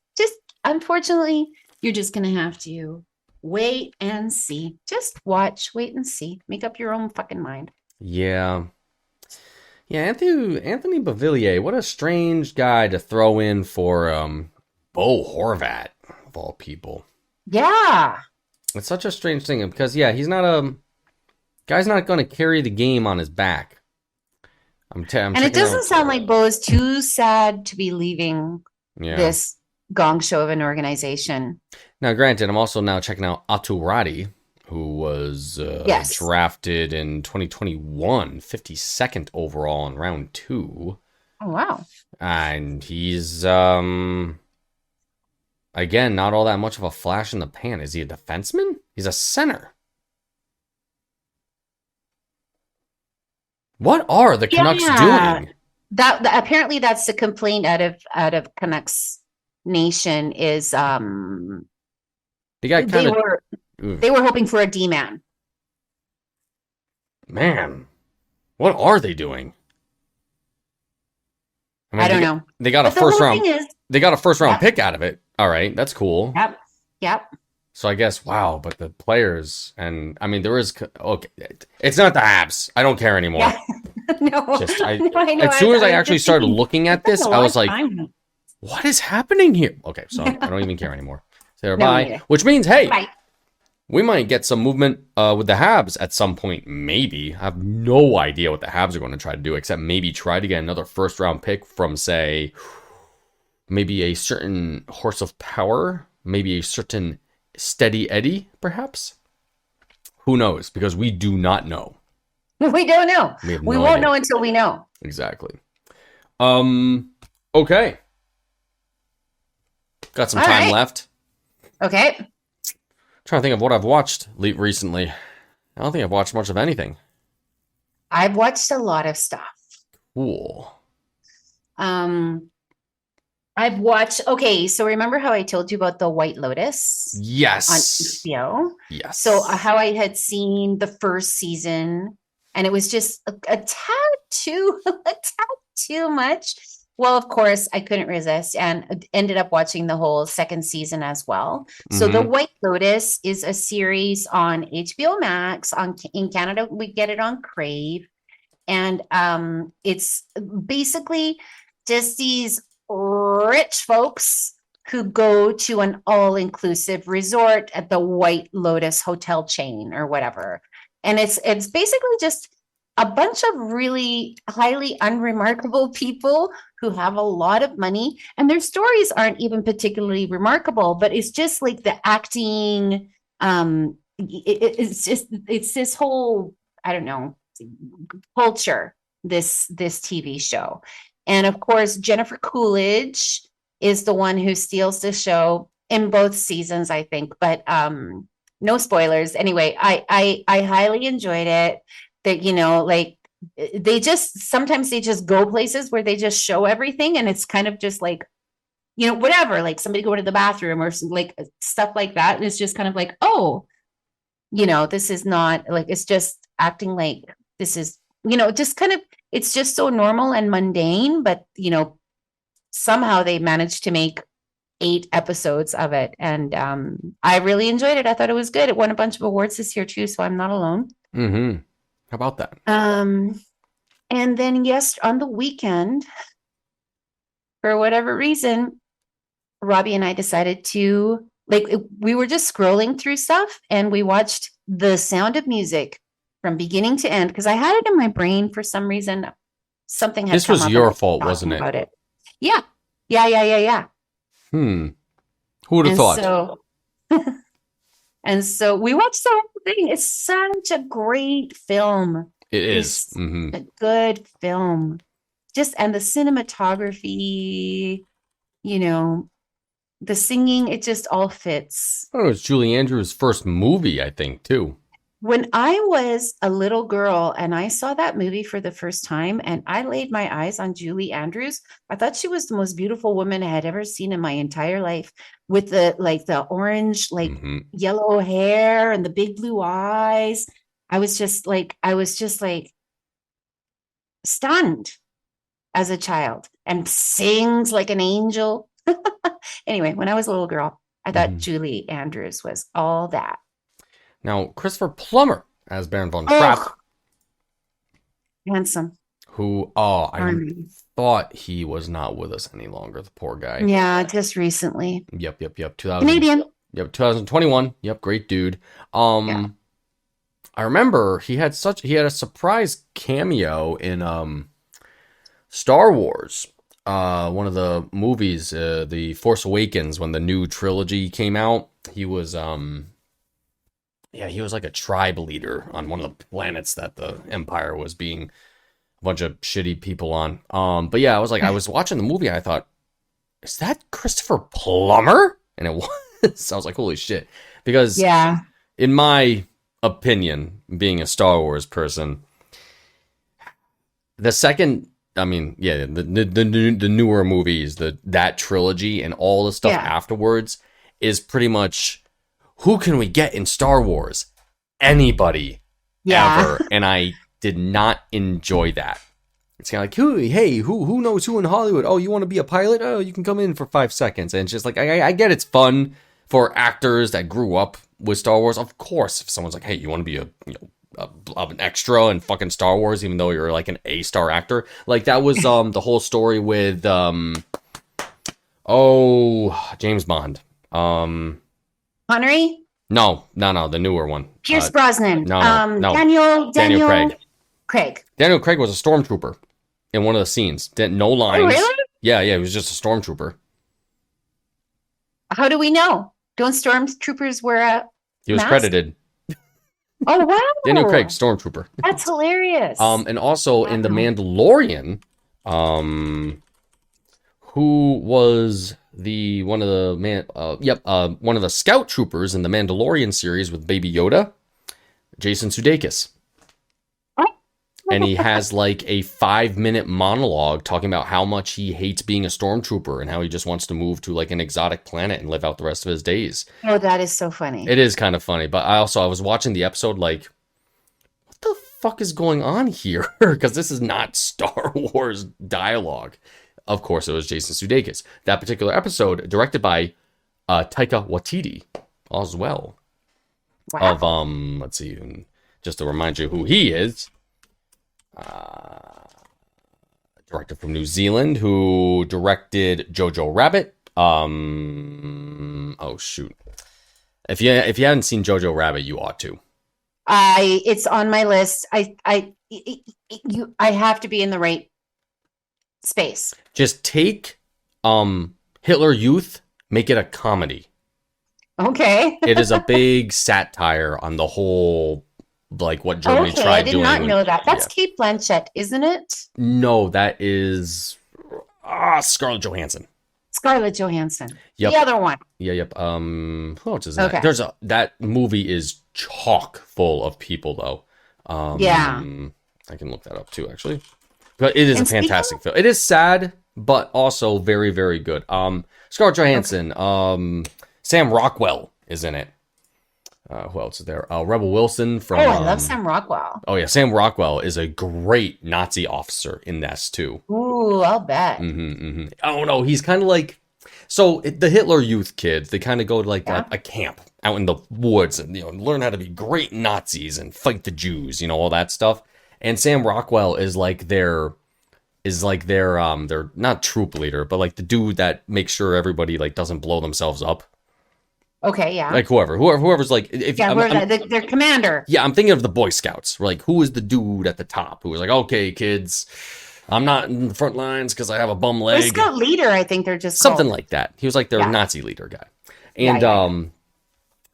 unfortunately, you're just gonna have to wait and see. Just watch, wait and see. Make up your own fucking mind. Yeah. Yeah, Anthony Beauvillier, what a strange guy to throw in for Bo Horvat, of all people. Yeah. It's such a strange thing because, yeah, he's not guy's not going to carry the game on his back. And it doesn't sound like Bo is too sad to be leaving this gong show of an organization. Now, granted, I'm also now checking out Aatu Räty, who was drafted in 2021, 52nd overall in round 2. Oh, wow. And he's, again, not all that much of a flash in the pan. Is he a defenseman? He's a center. What are the Canucks doing? That apparently that's the complaint out of Canucks Nation is they were hoping for a D-man. Man, what are they doing? I don't know. They got a first round. They got a first round pick out of it. All right, that's cool. Yep. So I guess but the players and I mean there is it's not the Habs. I don't care anymore. Yeah. No. As soon as I actually started looking at this, I was like, what is happening here? Okay, so I don't even care anymore. Say bye. Which means, hey, bye. We might get some movement with the Habs at some point. Maybe. I have no idea what the Habs are going to try to do, except maybe try to get another first round pick from, say, maybe a certain horse of power, maybe a certain Steady Eddie, perhaps? Who knows? Because we do not know. We don't know. We won't know until we know. Exactly. Okay. Got some time left. Okay. Trying to think of what I've watched recently. I don't think I've watched much of anything. I've watched a lot of stuff. Cool. I've watched. Okay, so remember how I told you about the White Lotus? Yes. On HBO. Yes. So how I had seen the first season, and it was just a tad too much. Well, of course, I couldn't resist and ended up watching the whole second season as well. So The White Lotus is a series on HBO Max. In Canada, we get it on Crave. And it's basically just these rich folks who go to an all-inclusive resort at the White Lotus hotel chain or whatever. And it's basically just a bunch of really highly unremarkable people who have a lot of money, and their stories aren't even particularly remarkable, but it's just like the acting. It's this whole, I don't know, culture, this TV show. And of course, Jennifer Coolidge is the one who steals the show in both seasons, I think, but no spoilers. Anyway, I highly enjoyed it. That, like sometimes they just go places where they just show everything, and it's kind of just like, whatever, like somebody go to the bathroom or like stuff like that. And it's just kind of like, oh, this is not like, it's just acting like this is, just kind of, it's just so normal and mundane, but somehow they managed to make 8 episodes of it. And I really enjoyed it. I thought it was good. It won a bunch of awards this year too, so I'm not alone. Mm-hmm. How about that? And then on the weekend, for whatever reason, Robbie and I decided to, we were just scrolling through stuff, and we watched The Sound of Music from beginning to end, because I had it in my brain for some reason. Something had This come was up your fault, wasn't it? About it. Yeah. Who would have thought? And so we watched the whole thing. It's such a great film. It is. Mm-hmm. A good film. And the cinematography, the singing, it just all fits. I don't know, it's Julie Andrews' first movie, I think, too. When I was a little girl and I saw that movie for the first time and I laid my eyes on Julie Andrews, I thought she was the most beautiful woman I had ever seen in my entire life, with the orange, Mhm. yellow hair and the big blue eyes. I was just like stunned as a child, and sings like an angel. Anyway, when I was a little girl, I thought Mhm. Julie Andrews was all that. Now, Christopher Plummer as Baron von Trapp, Oh, handsome. who, I Charming. thought he was not with us any longer, the poor guy. Yeah, just recently. Yep. 2000, Canadian. Yep, 2021. Yep, great dude. Yeah. I remember he had a surprise cameo in Star Wars. One of the movies, The Force Awakens, when the new trilogy came out. He was he was like a tribe leader on one of the planets that the Empire was being a bunch of shitty people on. But yeah, I was watching the movie and I thought, is that Christopher Plummer? And it was. I was like, holy shit. Because Yeah. in my opinion, being a Star Wars person, the second, I mean, yeah, the newer movies, that trilogy and all the stuff Yeah. afterwards is pretty much, who can we get in Star Wars? Anybody, Yeah. ever. And I did not enjoy that. It's kind of like, who knows who in Hollywood? Oh, you want to be a pilot? Oh, you can come in for 5 seconds. And it's just like, I get it's fun for actors that grew up with Star Wars. Of course, if someone's like, hey, you want to be an extra in fucking Star Wars, even though you're like an A-star actor. Like that was the whole story with James Bond. Connery? No, the newer one. Pierce Brosnan. no. Daniel Craig. Craig. Daniel Craig was a stormtrooper in one of the scenes. No lines. Oh, really? Yeah, he was just a stormtrooper. How do we know? Don't stormtroopers wear a He was mask? credited. Oh, wow. Daniel Craig, stormtrooper. That's hilarious. And also in The Wow. Mandalorian, who was one of the scout troopers in the Mandalorian series with Baby Yoda, Jason Sudeikis. And he has like a 5-minute monologue talking about how much he hates being a stormtrooper and how he just wants to move to like an exotic planet and live out the rest of his days. Oh, that is so funny. It is kind of funny, but I was watching the episode like, what the fuck is going on here? Because this is not Star Wars dialogue. Of course, it was Jason Sudeikis. That particular episode, directed by Taika Waititi, as well. Wow. Of let's see, just to remind you who he is. Director from New Zealand who directed Jojo Rabbit. Oh shoot! If you haven't seen Jojo Rabbit, you ought to. It's on my list. I have to be in the right space. Just take Hitler Youth, make it a comedy. Okay. It is a big satire on the whole, like what Germany Okay, tried I did doing. not know that. That's Yeah. Kate Blanchett, isn't it? No, that is Scarlett Johansson. Scarlett Johansson. Yep. The other one. Yeah, yep. Who else is in Okay. that? That movie is chock full of people, though. Yeah. I can look that up too, actually. But it is And a fantastic film. It is sad, but also very, very good. Scarlett Johansson. Sam Rockwell is in it. Who else is there? Rebel Wilson from. Oh, I love Sam Rockwell. Oh yeah, Sam Rockwell is a great Nazi officer in this too. Ooh, I'll bet. Oh no, he's kind of like, so the Hitler Youth kids. They kind of go to like Yeah. a camp out in the woods and learn how to be great Nazis and fight the Jews, all that stuff. And Sam Rockwell is like their they're not troop leader, but like the dude that makes sure everybody like doesn't blow themselves up. Okay, yeah. Like whoever's like, if Yeah, I'm, their commander. yeah, I'm thinking of the Boy Scouts. Like, who is the dude at the top who was like, okay, kids, I'm not in the front lines because I have a bum Boy leg. Scout leader, I think they're just Something called. like that. He was like their Yeah. Nazi leader guy. Yeah, And yeah.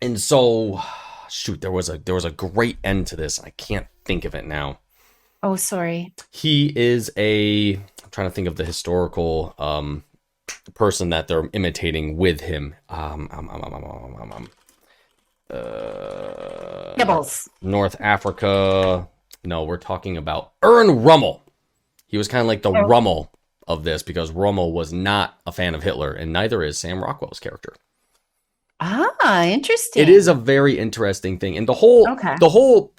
and so shoot, there was a great end to this. I can't think of it now. Oh, sorry. He is I'm trying to think of the historical person that they're imitating with him. Nibbles. North Africa. No, we're talking about Ern Rummel. He was kind of like the Rummel of this because Rummel was not a fan of Hitler, and neither is Sam Rockwell's character. Ah, interesting. It is a very interesting thing, and the whole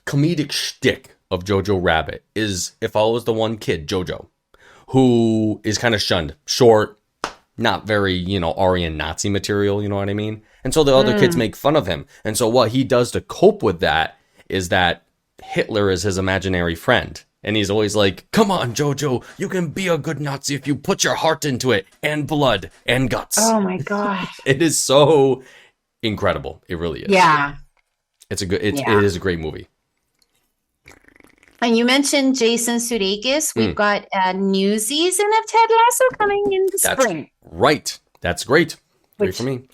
comedic shtick of Jojo Rabbit is it follows the one kid, Jojo, who is kind of shunned, short, not very, Aryan Nazi material, you know what I mean? And so the other kids make fun of him. And so what he does to cope with that is that Hitler is his imaginary friend. And he's always like, come on, Jojo, you can be a good Nazi if you put your heart into it, and blood, and guts. Oh my God. It is so incredible. It really is. Yeah. It is a great movie. And you mentioned Jason Sudeikis. We've got a new season of Ted Lasso coming in the spring. Right. That's great. Great for me.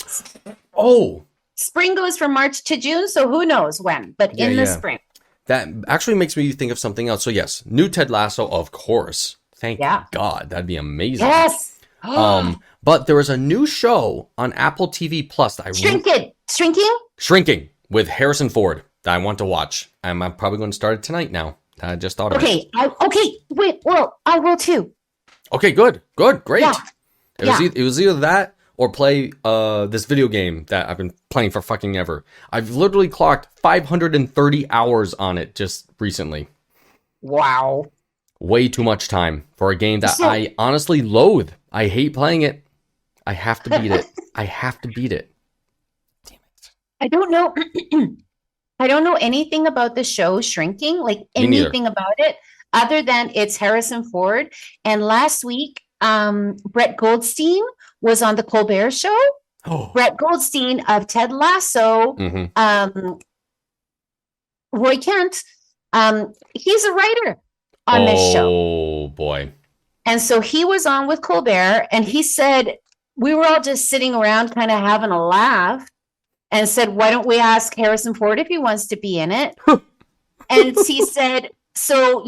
Oh. Spring goes from March to June, so who knows when, but in the spring. That actually makes me think of something else. So yes, new Ted Lasso, of course. Thank God. That'd be amazing. Yes. But there is a new show on Apple TV Plus that Shrinking with Harrison Ford that I want to watch. I'm probably going to start it tonight now. I just thought of it. Wait. Well, I will too. Okay, good, great. Yeah. It was either that or play this video game that I've been playing for fucking ever. I've literally clocked 530 hours on it just recently. Wow. Way too much time for a game that I honestly loathe. I hate playing it. I have to beat it. Damn it. I don't know. I don't know anything about the show Shrinking, like anything about it, other than it's Harrison Ford. And last week, Brett Goldstein was on the Colbert Show. Oh. Brett Goldstein of Ted Lasso, Roy Kent, he's a writer on this show. Oh boy. And so he was on with Colbert, and he said, we were all just sitting around kind of having a laugh, and said, why don't we ask Harrison Ford if he wants to be in it? And he said, so,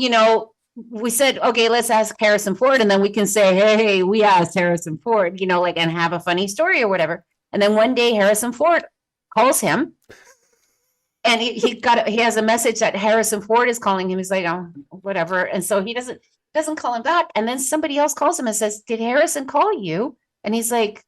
we said, okay, let's ask Harrison Ford, and then we can say, hey, we asked Harrison Ford, and have a funny story or whatever. And then one day Harrison Ford calls him, and he has a message that Harrison Ford is calling him. He's like, oh, whatever. And so he doesn't call him back. And then somebody else calls him and says, did Harrison call you? And he's like,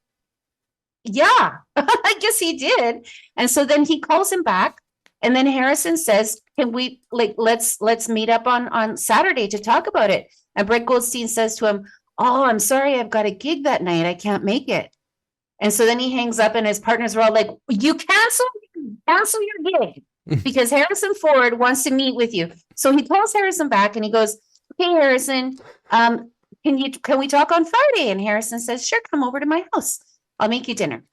yeah, I guess he did. And so then he calls him back. And then Harrison says, can we let's meet up on Saturday to talk about it. And Brett Goldstein says to him, oh, I'm sorry, I've got a gig that night. I can't make it. And so then he hangs up, and his partners are all like, you cancel your gig because Harrison Ford wants to meet with you. So he calls Harrison back and he goes, okay, Harrison, can we talk on Friday? And Harrison says, sure, come over to my house. I'll make you dinner.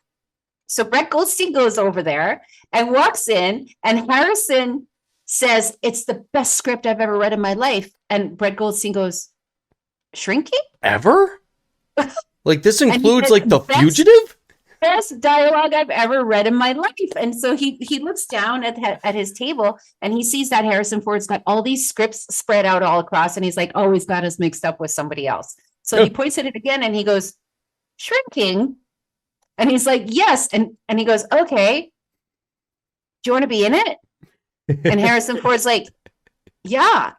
So Brett Goldstein goes over there and walks in, and Harrison says, it's the best script I've ever read in my life. And Brett Goldstein goes, Shrinking? Ever? Like this includes like The Fugitive? Best dialogue I've ever read in my life. And so he looks down at his table, and he sees that Harrison Ford's got all these scripts spread out all across, and he's like, oh, he's got us mixed up with somebody else. So he points at it again, and he goes, Shrinking? And he's like, yes. And he goes, okay, do you want to be in it? And Harrison Ford's like, yeah.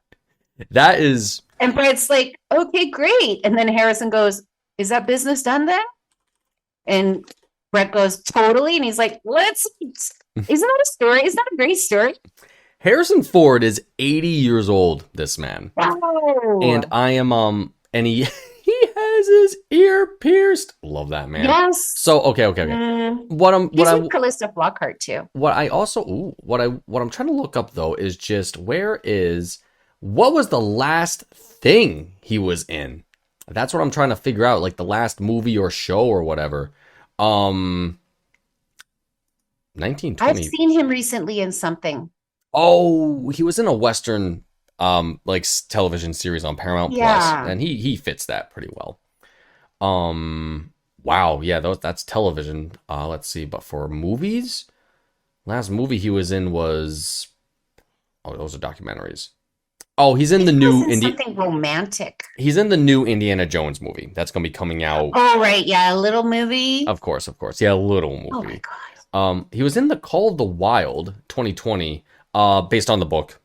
That is. And Brett's like, okay, great. And then Harrison goes, is that business done then? And Brett goes, totally. And he's like, isn't that a story? Isn't that a great story? Harrison Ford is 80 years old, this man. Wow. And I am, and he has his ear pierced. Love that, man. Yes. So, okay. He's with Calista Flockhart too. What I'm trying to look up though is just what was the last thing he was in? That's what I'm trying to figure out, like the last movie or show or whatever. 1920. I've seen him recently in something. Oh, he was in a Western television series on Paramount Plus, and he fits that pretty well. Wow, yeah, that's television. Let's see, but for movies, last movie he was in was those are documentaries. Oh, he's in the new something romantic. He's in the new Indiana Jones movie that's gonna be coming out. Oh right, yeah, a little movie. Of course. Yeah, a little movie. Oh my god. He was in the Call of the Wild 2020, based on the book.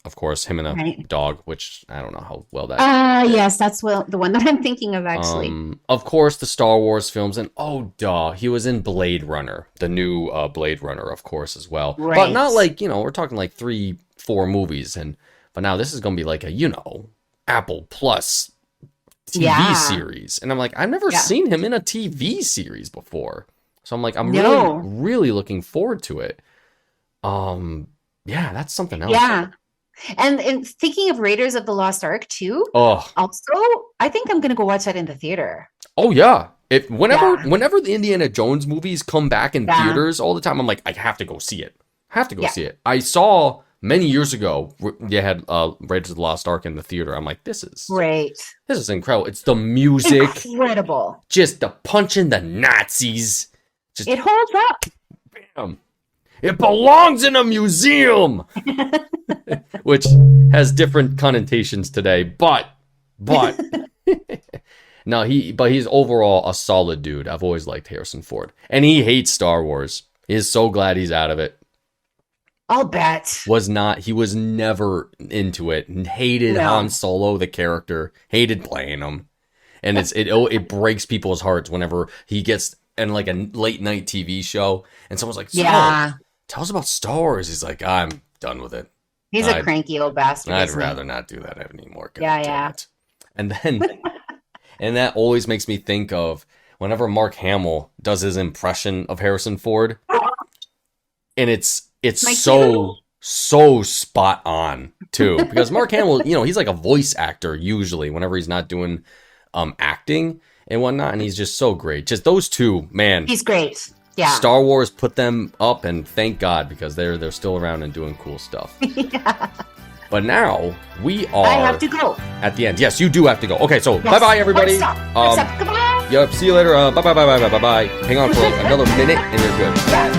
Of course, him and a dog, which I don't know how well that. Yes, that's the one that I'm thinking of actually. Of course, the Star Wars films, and he was in Blade Runner, the new Blade Runner, of course, as well. Right. But not like, we're talking like 3-4 movies, but now this is gonna be like a Apple Plus TV series, and I'm like, I've never seen him in a TV series before, so I'm like, I'm really looking forward to it. Yeah, that's something else. Yeah. And thinking of Raiders of the Lost Ark too. Oh, also, I think I'm gonna go watch that in the theater. Oh yeah. Whenever the Indiana Jones movies come back in theaters all the time, I'm like, I have to go see it. See it. I saw many years ago they had Raiders of the Lost Ark in the theater. I'm like, this is great. This is incredible. It's the music, incredible. Just the punching the Nazis. It holds up. Bam. It belongs in a museum. Which has different connotations today, but no, he's overall a solid dude. I've always liked Harrison Ford, and he hates Star Wars. He is so glad he's out of it. I'll bet. He was never into it, and hated Han Solo, the character, hated playing him, and it breaks people's hearts whenever he gets in like a late night TV show, and someone's like, tell us about Star Wars. He's like, I'm done with it. He's a cranky old bastard. I'd rather not do that anymore. Yeah. And then, and that always makes me think of whenever Mark Hamill does his impression of Harrison Ford, and it's so spot on too, because Mark Hamill, he's like a voice actor usually whenever he's not doing acting and whatnot, and he's just so great. Just those two, man. He's great. Yeah. Star Wars put them up, and thank God, because they're still around and doing cool stuff. Yeah. But now I have to go at the end. Yes, you do have to go. Okay, so bye everybody. What's up? Goodbye. Yep. See you later. Bye. Hang on for another minute, and you're good. Yeah.